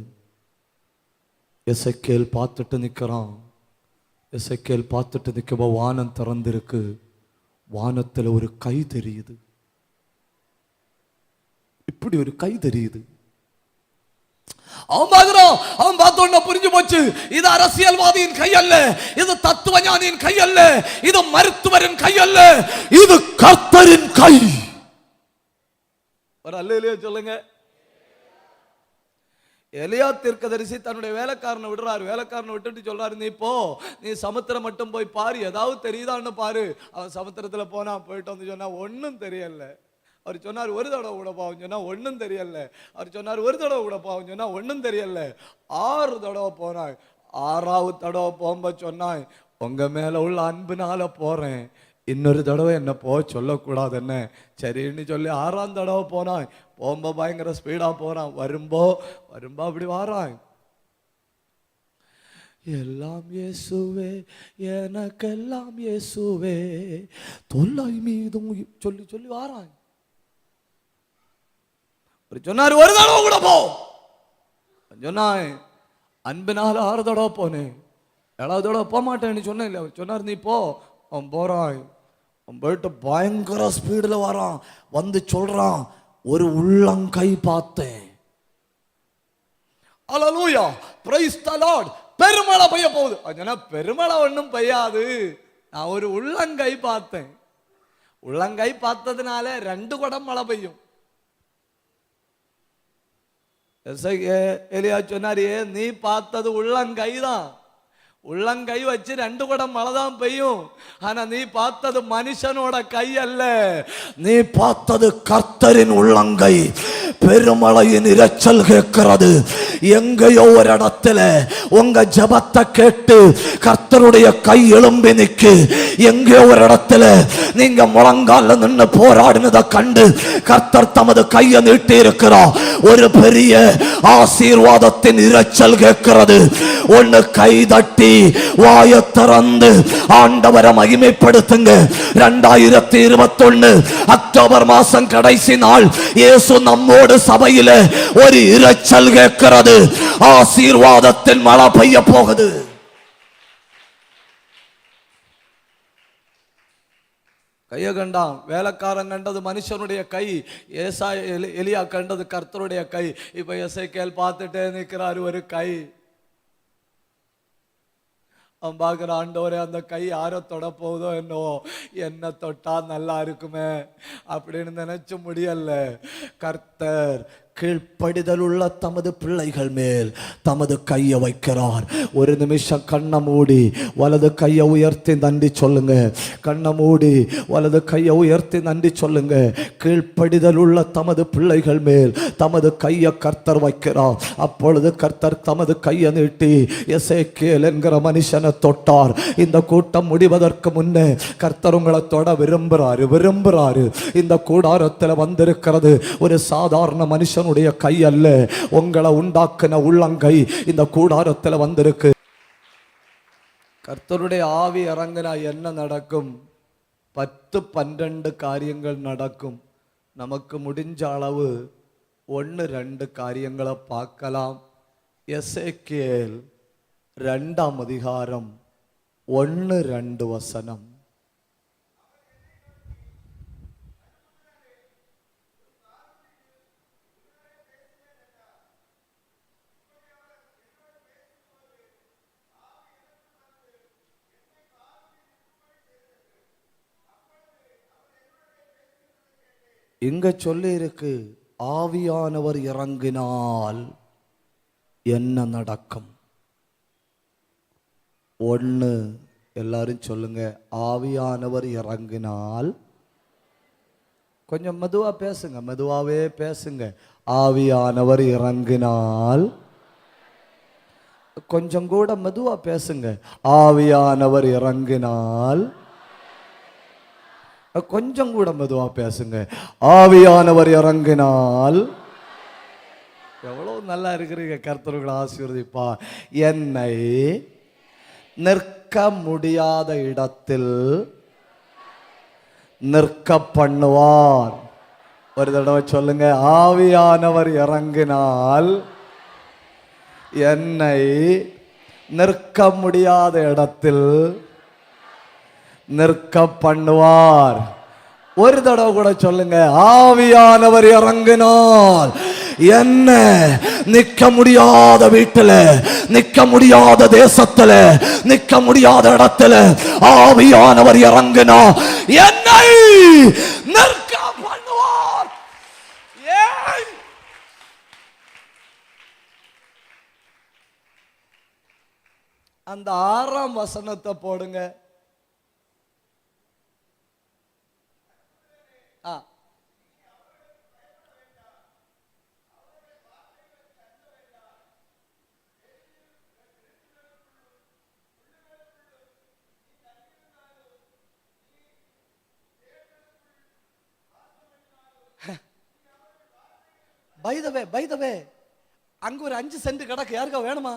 எசேக்கியேல் பார்த்துட்டு நிற்கிறான். எசேக்கியேல் பார்த்துட்டு நிற்கப்போ வானம் திறந்திருக்கு. வானத்தில் ஒரு கை தெரியுது. இப்படி ஒரு கை தெரியுது. அவன் பார்த்தோன்னா புரிஞ்சு போச்சு, இது அரசியல்வாதியின் கை அல்ல, இது தத்துவஞானியின் கை அல்ல, இது மருத்துவரின் கை அல்ல, இது கர்த்தரின் கை. ஒரு அல்லேலூயா சொல்லுங்க. எலியா தீர்க்கதரிசி தன்னுடைய வேலைக்காரனை விடுறாரு. வேலைக்காரனை விட்டுட்டு சொல்றாரு, நீ போ, நீ சமுத்திரம் மட்டும் போய் பாரு, ஏதாவது தெரியுதான்னு பாரு. அவன் சமுத்திரத்துல போனா, போயிட்டு வந்து சொன்னா ஒன்னும் தெரியல. அவர் சொன்னார், ஒரு தடவை கூட பாவம் சொன்னா ஒன்னும் தெரியல. அவர் சொன்னார், ஒரு தடவை கூட பாவம் சொன்னா ஒன்னும் தெரியல. 6 தடவை போனாய். 6வது தடவை போகும்போது சொன்னாய், உங்க மேல உள்ள அன்புனால போறேன், இன்னொரு தடவை என்ன போ சொல்லக்கூடாது என்ன. சரின்னு சொல்லி 6ஆம் தடவை போனாய். போகும்போ பயங்கர ஸ்பீடா போறான். வரும்போ அப்படி வாரான். எல்லாம் இயேசுவே, எனக்கெல்லாம் இயேசுவே, தொல்லை மீதும் சொல்லி சொல்லி வாரான். சொன்னாரு, ஒரு தடவை கூட போ சொன்னாய். அன்பினால 6 தடவை போனேன், 7வது தடவை போக மாட்டேன்னு சொன்னேன் இல்லை. சொன்னார், நீ போ. அவன் போறான். அவன் போயிட்டு பயங்கர ஸ்பீடில் வரான். வந்து சொல்றான், ஒரு உள்ளங்கை பார்த்தேன். அல்லேலூயா, பிரைஸ் தி லார்ட். பெருமழை பெய்ய போகுது. சொன்னா, பெருமழை ஒன்றும் பெய்யாது, நான் ஒரு உள்ளங்கை பார்த்தேன். உள்ளங்கை பார்த்ததுனால 2 குடம் மழை பெய்யும். எலியா சொன்னாரு, நீ பார்த்தது உள்ளங்கை தான். உள்ளங்கை வச்சு 2 குடம் மழை தான் பெய்யும். ஆனா நீ பார்த்தது மனுஷனோட கை அல்ல, நீ பார்த்தது கர்த்தரின் உள்ளங்கை. பெருமழையின் இரைச்சல் கேட்கிறது. எங்கேயோ ஒரு இடத்துல உங்க ஜெபத்தை கேட்டு கர்த்தருடைய கை எழும்பி நிக்கு. எங்கேயோ ஒரு இடத்துல நீங்க முழங்கால நின்று போராடினதை கண்டு கர்த்தர் தமது கையை நீட்டி இருக்கிறார். ஒரு பெரிய ஆசீர்வாதத்தின் இரைச்சல் கேட்கிறது. ஒன்னு கை தட்டி வாயை திறந்து ஆண்டவரை மகிமைப்படுத்துங்க. 2021 அக்டோபர் மாசம் கடைசி நாள், இயேசு நம்மோடு சபையில ஒரு இரைச்சல் கேட்கிறது. ஆசீர்வாதத்தின் மழை பெய்ய போகுது. கையை கண்டான். வேலைக்காரன் கண்டது மனுஷனுடைய கை, எலியா கண்டது கர்த்தருடைய கை. இப்ப எசேக்கியேல் பார்த்துட்டே நிற்கிறாரு, ஒரு கை. அவன் பார்க்குற, ஆண்டவரே அந்த கை யாரை தொட போகுதோ என்னவோ, என்ன தொட்டா நல்லா இருக்குமே அப்படின்னு நினைச்ச முடியல. கர்த்தர் கீழ்ப்படிதல் உள்ள தமது பிள்ளைகள் மேல் தமது கையை வைக்கிறார். ஒரு நிமிஷம் கண்ணை மூடி வலது கையை உயர்த்தி நன்றி சொல்லுங்க. கண்ணை மூடி வலது கையை உயர்த்தி நன்றி சொல்லுங்க. கீழ்ப்படிதல் உள்ள தமது பிள்ளைகள் மேல் தமது கையை கர்த்தர் வைக்கிறார். அப்பொழுது கர்த்தர் தமது கையை நீட்டி எசேக்கியேல் என்கிற மனுஷனை தொட்டார். இந்த கூட்டம் முடிவதற்கு முன்னே கர்த்தர் உங்களை தொட விரும்புறாரு. இந்த கூடாரத்தில் வந்திருக்கிறது ஒரு சாதாரண மனுஷன் கை அல்ல, உங்களை உண்டாக்கின உள்ளங்கை இந்த கூடாரத்தில் வந்திருக்கு. கர்த்தருடைய ஆவி இறங்கினா என்ன நடக்கும்? 10-12 காரியங்கள் நடக்கும். நமக்கு முடிஞ்ச அளவு 1-2 காரியங்களை பார்க்கலாம். எசேக்கியேல் 2ஆம் அதிகாரம் 1-2 வசனம். இங்க சொல்லி இருக்கு, ஆவியானவர் இறங்கினால் என்ன நடக்கும்? 1, எல்லாரும் சொல்லுங்க, ஆவியானவர் இறங்கினால். கொஞ்சம் மெதுவா பேசுங்க, மெதுவாவே பேசுங்க. ஆவியானவர் இறங்கினால். கொஞ்சம் கூட மெதுவா பேசுங்க. ஆவியானவர் இறங்கினால். கொஞ்சம் கூட மெதுவா பேசுங்க. ஆவியானவர் இறங்கினால். எவ்வளவு நல்லா இருக்கிறீங்க. கர்த்தர்களை ஆசீர்வதிப்பா. என்னை நிற்க முடியாத இடத்தில் நிற்க பண்ணுவார். ஒரு தடவை சொல்லுங்க, ஆவியானவர் இறங்கினால் என்னை நிற்க முடியாத இடத்தில் நிற்க பண்ணுவார். ஒரு தடவை கூட சொல்லுங்க, ஆவியானவர் இறங்கினால் என்ன நிற்க முடியாத வீட்டுல, நிற்க முடியாத தேசத்துல, நிற்க முடியாத இடத்துல ஆவியானவர் இறங்கினா என்னை நிற்க பண்ணுவார். அந்த 6ஆம் வசனத்தை போடுங்க. பை த வே அங்க ஒரு 5 சென்ட் கிடக்கு, யாருக்கா வேணுமா?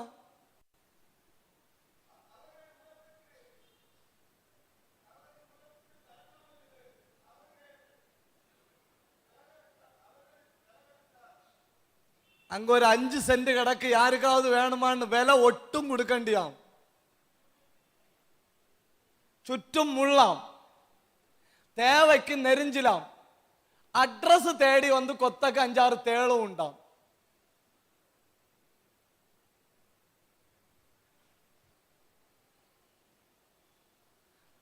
அங்க ஒரு 5 சென்ட் கிடக்கு, யாருக்காவது வேணுமான்னு விலை ஒட்டும் கொடுக்கண்டியாம். ചുറ്റും മുള്ളാം, തേവയ്ക്ക് നെരിഞ്ചിലാം, അഡ്രസ് തേടി വന്ന് കൊത്തൊക്കെ 5-6 തേളും ഉണ്ടാം.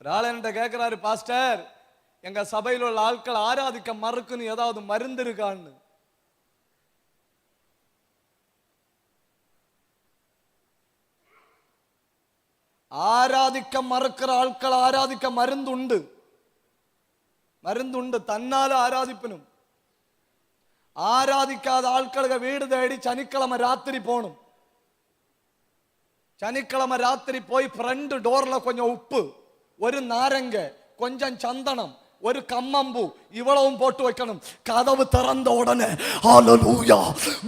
ஒராள் என்கிட்ட கேட்கிறாரு, பாஸ்டர் எங்க சபையில் உள்ள ஆட்கள் ஆராதிக்க மறுக்குன்னு ஏதாவது மருந்து இருக்கான்னு. ആരാധിക്ക മറക്കുന്ന ആൾക്കൾ ആരാധിക്ക മരുന്നുണ്ട്, മരുന്നുണ്ട്. തന്നാലും ആരാധിപ്പനും. ആരാധിക്കാതെ ആൾക്കാർക്ക് വീട് തേടി ശനിക്കിഴമ രാത്രി പോണം. ശനിക്കിഴമ രാത്രി പോയി ഫ്രണ്ട് ഡോറിൽ കൊഞ്ചം ഉപ്പ്, ഒരു നാരങ്ങ, കൊഞ്ചം ചന്ദനം, ஒரு கம்மம்பூ இவ்வளவும் போட்டு வைக்கணும். கதவு திறந்த உடனே ஹalleluya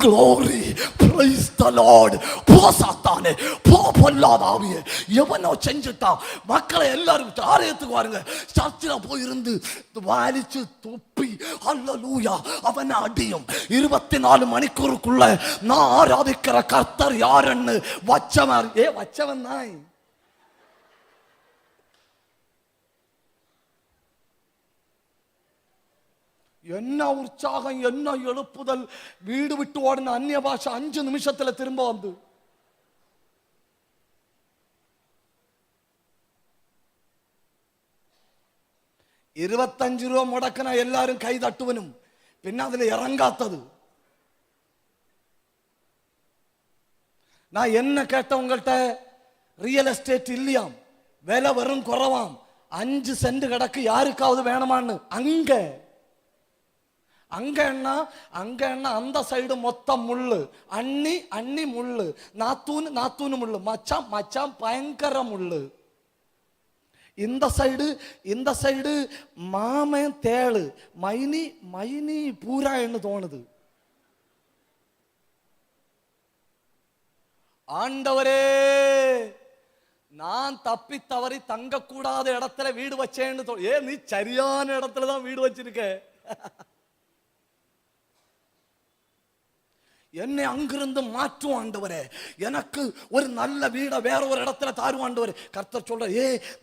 glory praise the lord போசாத்தானே போ பொல்லாத ஆவியே எவனோ செஞ்சுட்டான். மக்களை எல்லாரும் ஆலயத்துக்கு வாருங்க. சர்ச்சில் போய் இருந்து வாலிச்சு தொப்பி ஹalleluya அவனை அடியும். 24 மணிக்கூருக்குள்ள நான் ஆராதிக்கிற கர்த்தர் யாருன்னு வச்சவன். என்ன உற்சாகம், என்ன எழுப்புதல். வீடு விட்டு ஓடின அந்நிய பாஷை 5 நிமிஷத்துல திரும்ப வந்து. ₹25 முடக்கினா எல்லாரும் கை தட்டுவனும். பின்ன அதுல இறங்காத்தது. நான் என்ன கேட்ட உங்கள்கிட்ட, ரியல் எஸ்டேட் இல்லையாம், விலை வரும் குறவாம், 5 சென்ட் கிடக்கு, யாருக்காவது வேணுமான்னு. அங்க என்ன அந்த சைடு மொத்தம் முள்ளு, அண்ணி முள்ளு, நாத்தூனு முள்ளு, மச்சான் பயங்கர முள்ளு. இந்த சைடு மாமன் தேளு, மைனி பூரா என்ன தோணுது. ஆண்டவரே, நான் தப்பி தவறி தங்க கூடாத இடத்துல வீடு வச்சேன்னு நீ சரியான இடத்துல தான் வீடு வச்சிருக்க. என்னை அங்கிருந்து மாற்றும் ஆண்டவரே, எனக்கு ஒரு நல்ல வீட வேற ஒரு இடத்துல தாருவாண்டவரே. கர்த்தர் சொல்ற,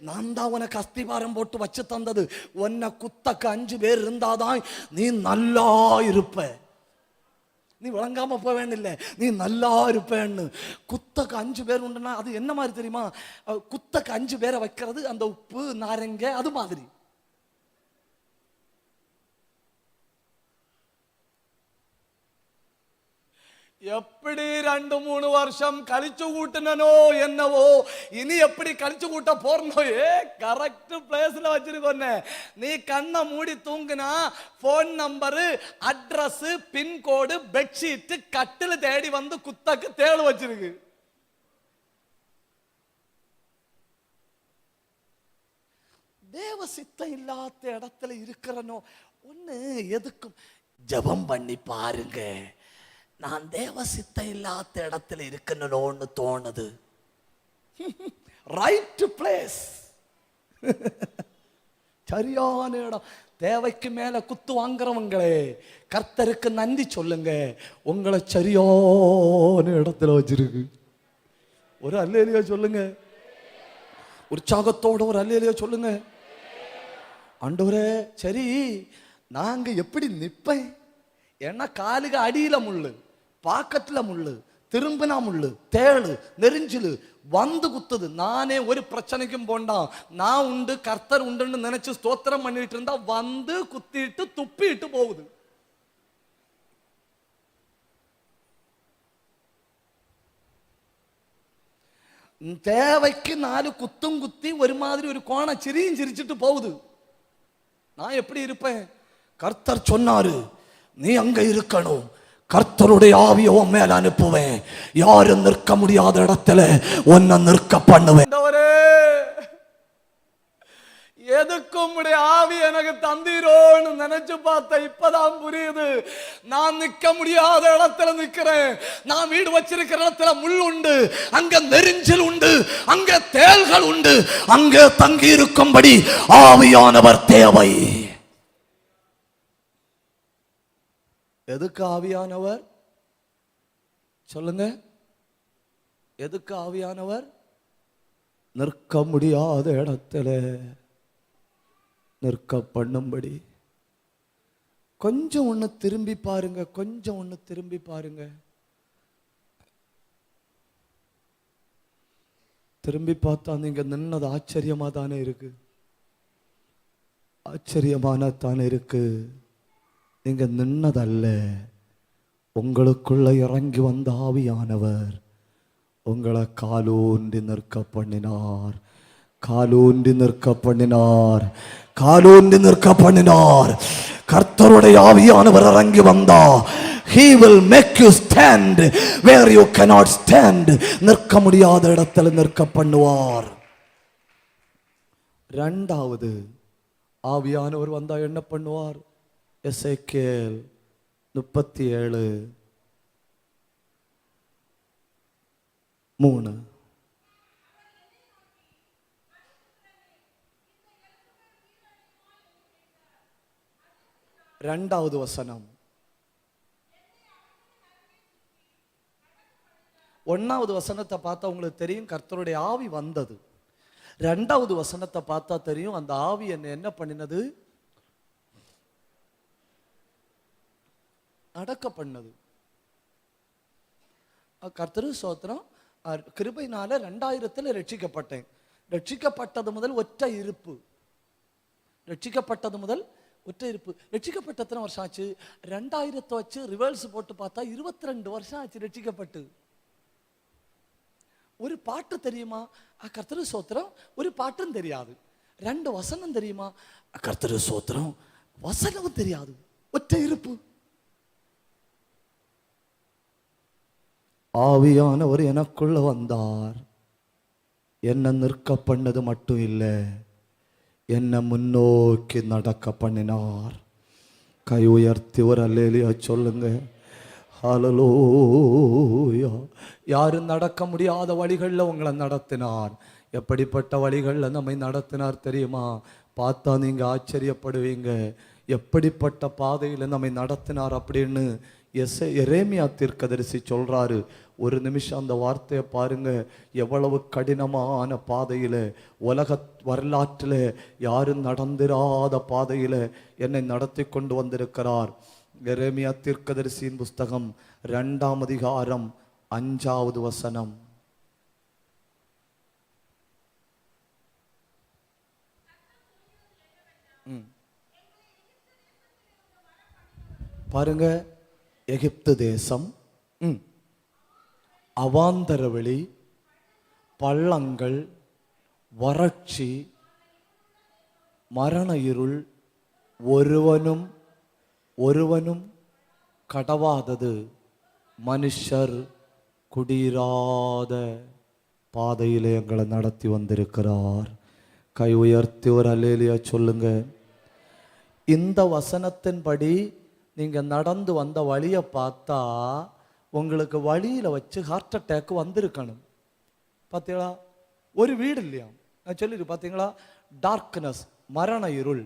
நான் தான் உனக்கு அஸ்திபாரம் போட்டு வச்சு தந்தது. உன்னை குத்தக்கு 5 பேர் இருந்தாதான் நீ நல்லா இருப்ப. நீ விளங்காம போவேன்னு, நீ நல்லா இருப்பேன்னு. குத்தக்கு 5 பேர் உண்டுன்னா அது என்ன மாதிரி தெரியுமா? குத்தக்கு 5 பேரை வைக்கிறது அந்த உப்பு நாரங்க அது மாதிரி. எப்படி 2-3 வருஷம் கழிச்சு கூட்டினோ என்னவோ, இனி எப்படி கழிச்சு கூட்ட போறனோ. கரெக்ட் பிளேஸ்ல வச்சிருக்கோன்னு. நீ கண்ணை மூடி தூங்குனா phone number, address, pincode, bedsheet, கட்டில் தேடி வந்து குத்தக்கு தேடு வச்சிருக்கு. தேவ சித்தம் இல்லாத இடத்துல இருக்கிறனோ ஒண்ணு எதுக்கும் ஜெபம் பண்ணி பாருங்க. நான் தேவ சித்தம் இல்லாத இடத்துல இருக்கணும்னு தோணுது. ரைட் பிளேஸ், சரியான இடம். தேவைக்கு மேல குத்து வாங்குறவங்களே, கர்த்தருக்கு நன்றி சொல்லுங்க, உங்களை சரியான இடத்துல வச்சிருக்கு. ஒரு அல்லேலியா சொல்லுங்க, உற்சாகத்தோட ஒரு அல்லேலியா சொல்லுங்க. ஆண்டவரே, சரி நாங்க எப்படி நிப்பேன்? ஏன்னா காலுக்கு அடியில முள்ளு, பாக்கத்துல முள்ளு, திரும்பினா முள்ளு, தேளு, நெரிஞ்சிலு வந்து குத்துது. நானே ஒரு பிரச்சனைக்கும் போண்டான், நான் உண்டு கர்த்தர் உண்டுன்னு நினைச்சு ஸ்தோத்திரம் பண்ணிட்டு இருந்தா வந்து குத்திட்டு துப்பிட்டு போகுது. தேவைக்கு 4 குத்தும் குத்தி ஒரு மாதிரி ஒரு கோண சிரியும் சிரிச்சுட்டு போகுது. நான் எப்படி இருப்பேன்? கர்த்தர் சொன்னாரு, நீ அங்க இருக்கணும். கர்த்தருடைய ஆவியை உன் மேல அனுப்புவேன். யாரும் நிற்க முடியாத இடத்துல உன்னை நிற்க பண்ணுவேன். எதுக்கும் ஆவி எனக்கு தந்தீரோன்னு நினைச்சு பார்த்த இப்பதான் புரியுது. நான் நிற்க முடியாத இடத்துல நிற்கிறேன். நான் வீடு வச்சிருக்கிற இடத்துல முள் உண்டு, அங்க நெரிஞ்சல் உண்டு, அங்க தேள்கள் உண்டு. அங்க தங்கி இருக்கும்படி ஆவியானவர் தேவை. எதுக்கு ஆவியானவர் சொல்லுங்க? எதுக்கு ஆவியானவர்? நிற்க முடியாத இடத்துல நிற்க பண்ணும்படி. கொஞ்சம் ஒண்ணு திரும்பி பாருங்க, கொஞ்சம் ஒண்ணு திரும்பி பாருங்க. திரும்பி பார்த்தா நீங்க நின்னது ஆச்சரியமா தானே இருக்கு, ஆச்சரியமான தானே இருக்கு. நீங்க நின்னதல்ல, உங்களுக்குள்ள இறங்கி வந்த ஆவியானவர் உங்களை காலூன்றி நிற்க பண்ணினார், காலூன்றி நிற்க பண்ணினார், காலூன்றி நிற்க பண்ணினார். கர்த்தருடைய ஆவியானவர் இறங்கி வந்தா, he will make you stand where you cannot stand. நிற்க முடியாத இடத்துல நிற்க பண்ணுவார். இரண்டாவது, ஆவியானவர் வந்தா என்ன பண்ணுவார்? எசேக்கியேல் 37:3. இரண்டாவது வசனம். 1வது வசனத்தை பார்த்தா உங்களுக்கு தெரியும் கர்த்தருடைய ஆவி வந்தது. 2வது வசனத்தை பார்த்தா தெரியும் அந்த ஆவி என்ன பண்ணினது. அடக்க பண்ணது. கர்த்தரு ஸ்தோத்திரம். கிருபையினால 2000 ரட்சிக்கப்பட்டேன். ரட்சிக்கப்பட்டது முதல் ஒற்றை இருப்பு. ரட்சிக்கப்பட்டது முதல் ஒற்றை இருப்பு. ரட்சிக்கப்பட்ட எத்தனை வருஷம் ஆச்சு? 2000 வச்சு ரிவர்ஸ் போட்டு பார்த்தா 22 வருஷம் ஆச்சு ரட்சிக்கப்பட்டு. ஒரு பாட்டு தெரியுமா? கர்த்தரு ஸ்தோத்திரம். ஒரு பாட்டும் தெரியாது. 2 வசனம் தெரியுமா? கர்த்தரு ஸ்தோத்திரம். வசனமும் தெரியாது. ஒற்றை இருப்பு. ஆவியானவர் எனக்குள்ள வந்தார். என்ன நிற்க பண்ணது மட்டும் இல்லை, என்னை முன்னோக்கி நடக்க பண்ணினார். கை உயர்த்தி ஒரு அல்லேலூயா சொல்லுங்க. ஹல்லேலூயா. யாரும் நடக்க முடியாத வழிகளில் உங்களை நடத்தினார். எப்படிப்பட்ட வழிகளில் நம்மை நடத்தினார் தெரியுமா? பார்த்தா நீங்க ஆச்சரியப்படுவீங்க. எப்படிப்பட்ட பாதையில் நம்மை நடத்தினார் அப்படின்னு எரேமியா தீர்க்கதரிசி சொல்றாரு. ஒரு நிமிஷம் அந்த வார்த்தையை பாருங்க. எவ்வளவு கடினமான பாதையில், உலக வரலாற்றில் யாரும் நடந்திராத பாதையில் என்னை நடத்தி கொண்டு வந்திருக்கிறார். எரேமியா தீர்க்கதரிசியின் புஸ்தகம் 2ஆம் அதிகாரம் 5வது வசனம். பாருங்க. எகிப்து தேசம், அவாந்தர வெளி, பள்ளங்கள், வறட்சி, மரண இருள், ஒருவனும் கடவாதது, மனுஷர் குடியிராத பாதையிலே எங்களை நடத்தி வந்திருக்கிறார். கை உயர்த்தி ஒரு அல்லேலூயா சொல்லுங்க. இந்த வசனத்தின்படி நீங்க நடந்து வந்த வழியை பார்த்தா உங்களுக்கு வழியில வச்சு ஹார்ட் அட்டாக் வந்திருக்கணும். பார்த்தீங்களா? ஒரு வீடு இல்லையா? நான் சொல்லிடு. பார்த்தீங்களா? டார்க்னஸ், மரண இருள்,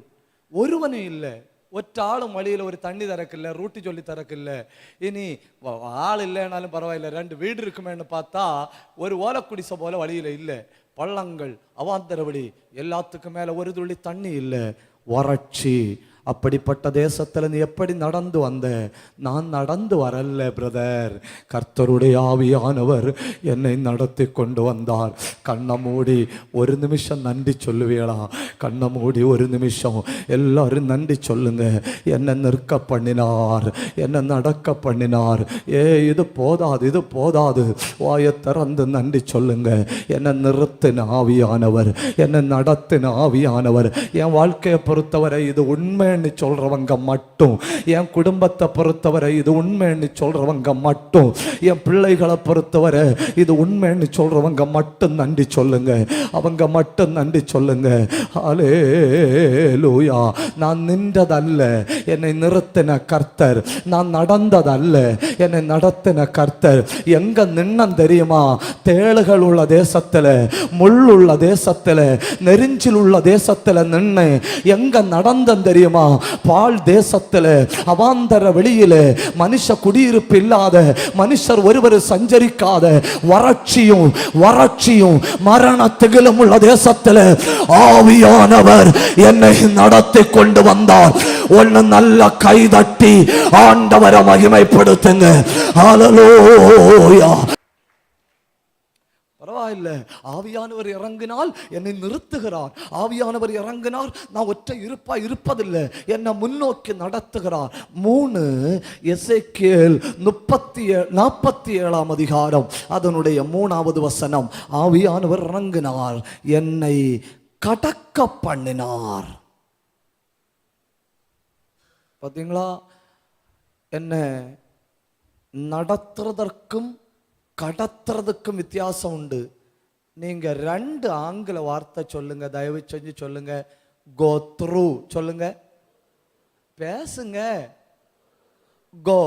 ஒருவனும் இல்லை. ஒற்ற ஆளும் வழியில் ஒரு தண்ணி திறக்கில்லை, ரூட்டி சொல்லி திறக்கில்ல. இனி ஆள் இல்லைனாலும் பரவாயில்ல, 2 வீடு இருக்குமேன்னு பார்த்தா ஒரு ஓலக்குடிசை போல வழியில் இல்லை. பள்ளங்கள், அவாந்தர வழி, எல்லாத்துக்கும் மேலே ஒரு துளி தண்ணி இல்லை, வறட்சி. அப்படிப்பட்ட தேசத்தில் நீ எப்படி நடந்து வந்த? நான் நடந்து வரல பிரதர். கர்த்தருடைய ஆவியானவர் என்னை நடத்தி கொண்டு வந்தார். கண்ணை மூடி ஒரு நிமிஷம் நன்றி சொல்லுவீங்களா? கண்ணை மூடி ஒரு நிமிஷம் எல்லாரும் நன்றி சொல்லுங்க. என்னை நிற்க பண்ணினார், என்னை நடக்க பண்ணினார். இது போதாது, இது போதாது. வாயை திறந்து நன்றி சொல்லுங்க. என்னை நிறுத்தின ஆவியானவர், என்னை நடத்தின ஆவியானவர். என் வாழ்க்கையை பொறுத்தவரை இது உண்மை சொல்றவங்க மட்டும், என் குடும்பத்தை பொறுத்தவரை இது உண்மைன்னு சொல்றவங்க மட்டும், என் பிள்ளைகளை பொறுத்தவரை இது உண்மைன்னு சொல்றவங்க மட்டும் நன்றி சொல்லுங்க. அவங்க மட்டும் நன்றி சொல்லுங்க. ஹல்லேலூயா. நான் நின்றதல்ல, என்னை நிறுத்தின கர்த்தர். நான் நடந்ததல்ல, என்னை நடத்தின கர்த்தர். எங்க நின்னம் தெரியுமா? தேளுகள் உள்ள தேசத்துல, முள்ளுள்ள தேசத்துல, நெரிஞ்சில் உள்ள தேசத்துல நின்று எங்க நடந்தம் தெரியுமா? பால் தேசத்துல, அவாந்தர வெளியில, மனுஷ குடியிருப்பு இல்லாத, மனுஷர் ஒருவர் சஞ்சரிக்காத, வறட்சியும் மரண திகிலும் உள்ள தேசத்துல ஆவியானவர் என்னை நடத்தி கொண்டு வந்தார். ஒன்னு நல்ல கைதட்டி ஆண்டவரை மகிமைப்படுத்துங்க. ஹல்லேலூயா. பரவாயில்ல, ஆவியானவர் இறங்கினால் என்னை நிறுத்துகிறார். ஆவியானவர் இறங்கினார் நான் ஒற்றை இருப்பதில்லை, என்னை முன்னோக்கி நடத்துகிறார். 3 எசேக்கியேல் 47ஆம் அதிகாரம் அதனுடைய 3வது வசனம். ஆவியானவர் இறங்கினார், என்னை கடக்க பண்ணினார். பார்த்தீங்களா? என்ன நடத்துறதற்கும் கடத்துறதுக்கும் வித்தியாசம் உண்டு. நீங்க 2 ஆங்கில வார்த்தை சொல்லுங்க, தயவு செஞ்சு சொல்லுங்க. கோ த்ரூ சொல்லுங்க, பேசுங்க. கோ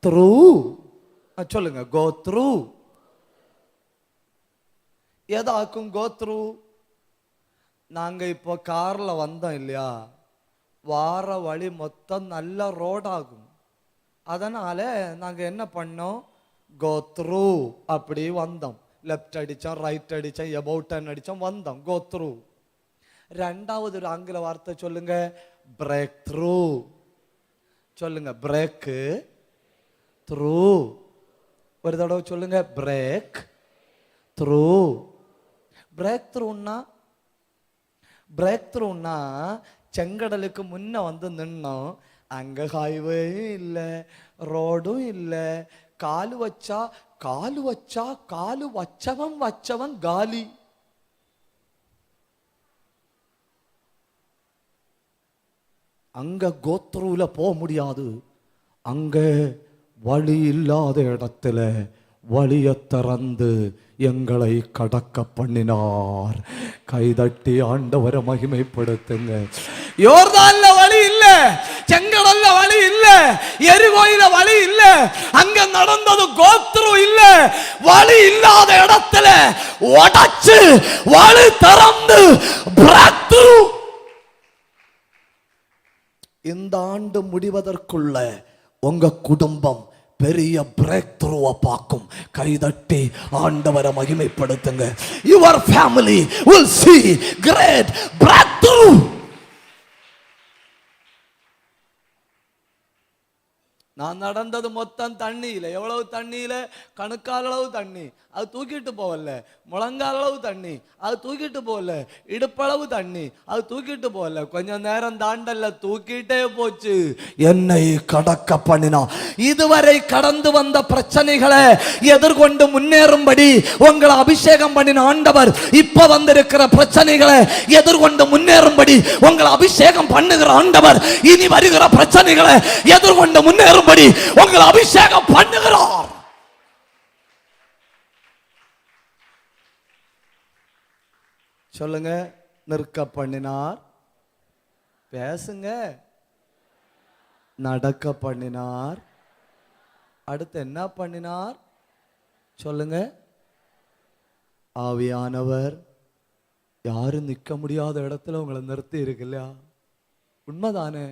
த்ரூ சொல்லுங்க. Go through. எதாக்கும் கோ த்ரூ? நாங்க இப்போ கார்ல வந்தோம் இல்லையா, வார வழி மொத்தம் நல்ல ரோடாகும். அதனால நாங்க என்ன பண்ணோம்? கோ த்ரூ அப்படி வந்தோம். லெஃப்ட் அடித்தோம், ரைட் அடித்தோம், அபவுட் டர்ன் அடித்தோம், வந்தோம். Go through. 2வது ஒரு ஆங்கில வார்த்தை சொல்லுங்க, பிரேக் த்ரூ. சொல்லுங்க, பிரேக்கு த்ரூ. ஒரு தடவை சொல்லுங்க, பிரேக் த்ரூ. பிரேக் த்ரூன்னா, பிரேக் த்ரூன்னா செங்கடலுக்கு முன்ன வந்து நின்னோம். அங்க ஹைவேயும் இல்லை, ரோடும் இல்லை. காலு வச்சா காலு வச்சவன் காலி. அங்க கோத்ரூல போக முடியாது. அங்க வழி இல்லாத இடத்துல வழியை திறந்து எங்களை கடக்க பண்ணினார். கைதட்டி ஆண்டவரை மகிமைப்படுத்துங்க. யோர்தான்ல வழி இல்ல, செங்கடல்ல வழி இல்ல, எரிகோயில வழி இல்ல. அங்க நடந்தது கோத்ரு இல்ல. வழி இல்லாத இடத்துல உடைச்சு வழி திறந்து பிரேக் த்ரூ. இந்த ஆண்டு முடிவதற்குள்ள உங்க குடும்பம் பெரிய பிரேக் த்ரூவை பார்க்கும். கைதட்டி ஆண்டவரை மகிமைப்படுத்துங்க. Your family will see great breakthrough. நான் நடந்தது மொத்தம் தண்ணியில. எவ்வளவு தண்ணியில? கணுக்கால் அளவு தண்ணி, அது தூக்கிட்டு போகல. முழங்கால் அளவு தண்ணி, அது தூக்கிட்டு போகல. இடுப்பளவு தண்ணி, அது தூக்கிட்டு போகல. கொஞ்ச நேரம் தாண்டல்ல, தூக்கிட்டே போச்சு, என்னை கடக்க பண்ணினா. இதுவரை கடந்து வந்த பிரச்சனைகளை எதிர்கொண்டு முன்னேறும்படி உங்களை அபிஷேகம் பண்ணின ஆண்டவர் இப்ப வந்திருக்கிற பிரச்சனைகளை எதிர்கொண்டு முன்னேறும்படி உங்களை அபிஷேகம் பண்ணுகிற ஆண்டவர் இனி வருகிற பிரச்சனைகளை எதிர்கொண்டு முன்னேறும் உங்களை அபிஷேகம் பண்ணுகிறார். சொல்லுங்க, நிற்க பண்ணினார். பேசுங்க. நடக்க பண்ணினார். அடுத்து என்ன பண்ணினார்? சொல்லுங்க. ஆவியானவர். யாரும் நிற்க முடியாத இடத்துல உங்களை நிறுத்தி இருக்கு இல்லையா? உண்மைதானே?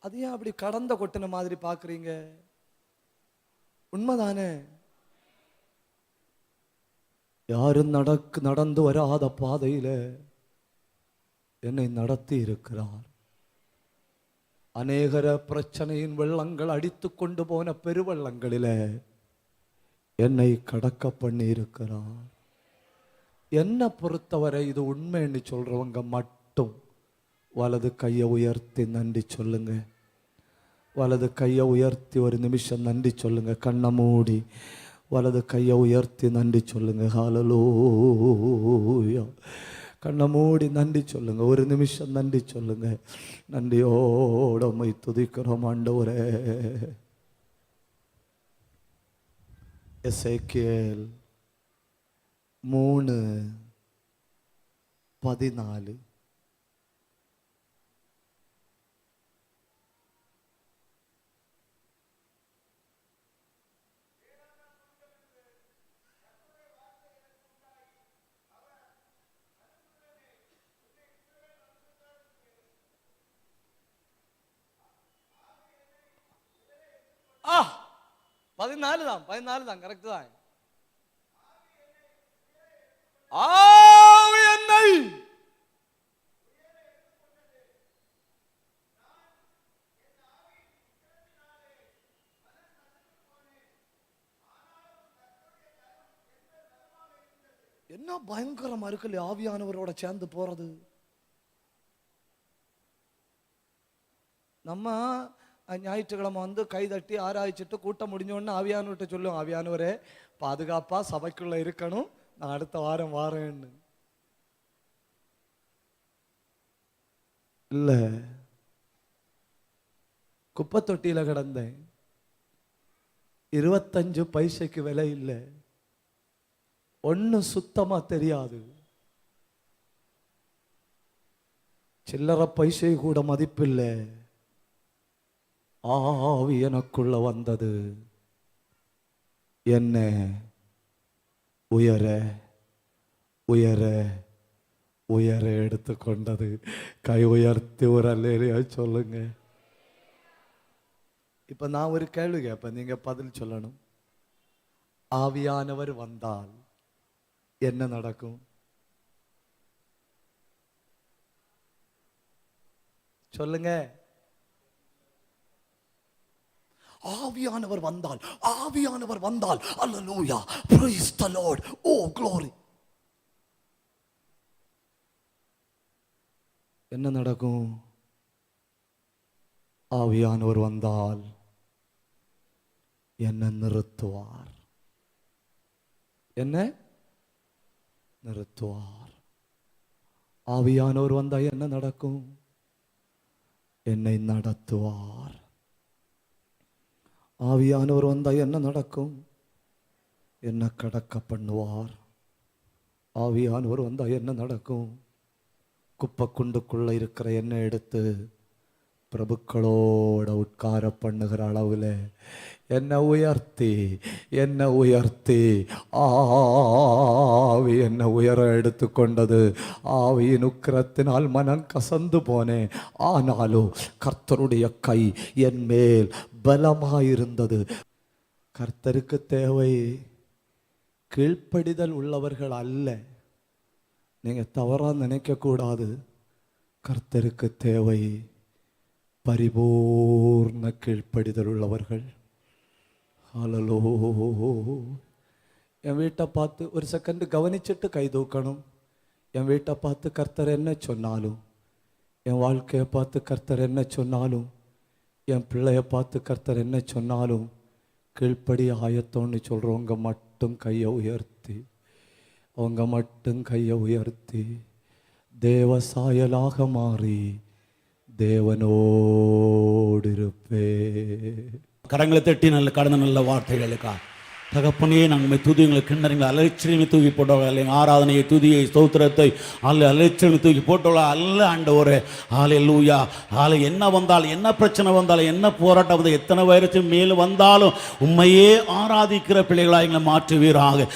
அது ஏன் அப்படி கடந்த கொட்டின மாதிரி பாக்குறீங்க? உண்மைதானே? யாரும் நடந்து வராத பாதையில என்னை நடத்தி இருக்கிறார். அநேகர பிரச்சனையின் வெள்ளங்கள் அடித்து கொண்டு போன பெருவெள்ளங்களில என்னை கடக்க பண்ணி இருக்கிறார். என்னை பொறுத்தவரை இது உண்மைன்னு சொல்றவங்க மட்டும் வலது கையை உயர்த்தி நன்றி சொல்லுங்க. வலது கையை உயர்த்தி ஒரு நிமிஷம் நன்றி சொல்லுங்க. கண்ணை மூடி வலது கையை உயர்த்தி நன்றி சொல்லுங்க. ஹல்லேலூயா. கண்ணை மூடி நன்றி சொல்லுங்க. ஒரு நிமிஷம் நன்றி சொல்லுங்க. நன்றியோட உம்மை துதிக்கிறோம் ஆண்டவரே. எசேக்கியேல் 3:14. ஆ 14 தான் கரெக்ட் தான். ஆவி என்னை என்ன பயங்கரமா இருக்கு ஆவியானவரோட சேர்ந்து போறது. நம்ம ஞாயிற்றுக்கிழமை வந்து கைதட்டி ஆராய்ச்சிட்டு கூட்டம் முடிஞ்சோன்னு ஆவியானவர்கிட்ட சொல்லுவோம், ஆவியானவரே பாதுகாப்பா சபைக்குள்ள இருக்கணும், நான் அடுத்த வாரம் வாரேன்னு. இல்ல, குப்பை தொட்டியில கிடந்தேன். 25 பைசைக்கு விலை இல்லை. ஒன்னும் சுத்தமா தெரியாது. சில்லற பைசை கூட மதிப்பில்லை. ஆவி எனக்குள்ள வந்தது. என்ன உயர உயர உயர எடுத்துக்கொண்டது. கை உயர்த்தி ஒரு அல்லேலூயா சொல்லுங்க. இப்ப நான் ஒரு கேள்வி கேட்பேன், நீங்க பதில் சொல்லணும். ஆவியானவர் வந்தால் என்ன நடக்கும்? சொல்லுங்க. ஆவியானவர் வந்தால், ஆவியானவர் வந்தால், அல்லேலூயா, praise the Lord, oh glory. என்ன நடக்கும்? ஆவியானவர் வந்தால் என்ன நிறுத்துவார்? என்ன நிறுத்துவார்? ஆவியானவர் வந்தா என்ன நடக்கும்? என்னை நடத்துவார். ஆவியானவர் வந்தா என்ன நடக்கும்? என்ன கடக்க பண்ணுவார். ஆவியானவர் வந்தா என்ன நடக்கும்? குப்பை குண்டுக்குள்ள இருக்கிற எண்ணெய் எடுத்து பிரபுக்களோட உட்கார பண்ணுகிற அளவில் என்னை உயர்த்தி ஆவி என்னை உயர எடுத்துக்கொண்டது. ஆவியின் உக்கிரத்தினால் மனம் கசந்து போனேன். ஆனாலும் கர்த்தருடைய கை என் மேல் பலமாயிருந்தது. கர்த்தருக்கு தேவை கீழ்ப்படிதல் உள்ளவர்கள் அல்ல. நீங்க தவறா நினைக்க கூடாது. கர்த்தருக்கு தேவை பரிபூர்ண கீழ்ப்படிதல் உள்ளவர்கள். ஹல்லேலூயா. என் வீட்டை பார்த்து ஒரு செகண்ட் கவனிச்சுட்டு கை தூக்கணும். என் வீட்டை பார்த்து கர்த்தர் என்ன சொன்னாலும், என் வாழ்க்கையை பார்த்து கர்த்தர் என்ன சொன்னாலும், என் பிள்ளைய பார்த்து கர்த்தர் என்ன சொன்னாலும் கீழ்ப்படி ஆயத்தோன்னு சொல்கிறவங்க மட்டும் கையை உயர்த்தி, அவங்க மட்டும் கையை உயர்த்தி தேவ சாயலாக மாறி தேவனோடு இருப்பே. கரங்களை தட்டி நல்ல கடந்த நல்ல வார்த்தைகளுக்கா தகப்பனே நாங்கள் துதிங்களை கிண்ணறீங்க அலட்சியமை தூக்கி போட்டவர்கள் எங்கள் ஆராதனையை துதியை ஸ்தோத்திரத்தை அலட்சியமை தூக்கி போட்டவர்கள் அல்ல ஆண்டவரே. ஹல்லேலூயா. என்ன வந்தாலும் என்ன பிரச்சனை வந்தாலும் என்ன போராட்டம் வந்து எத்தனை வைரஸ் மேலும் வந்தாலும் உண்மையே ஆராதிக்கிற பிள்ளைகளாக எங்களை மாற்றுவீராக.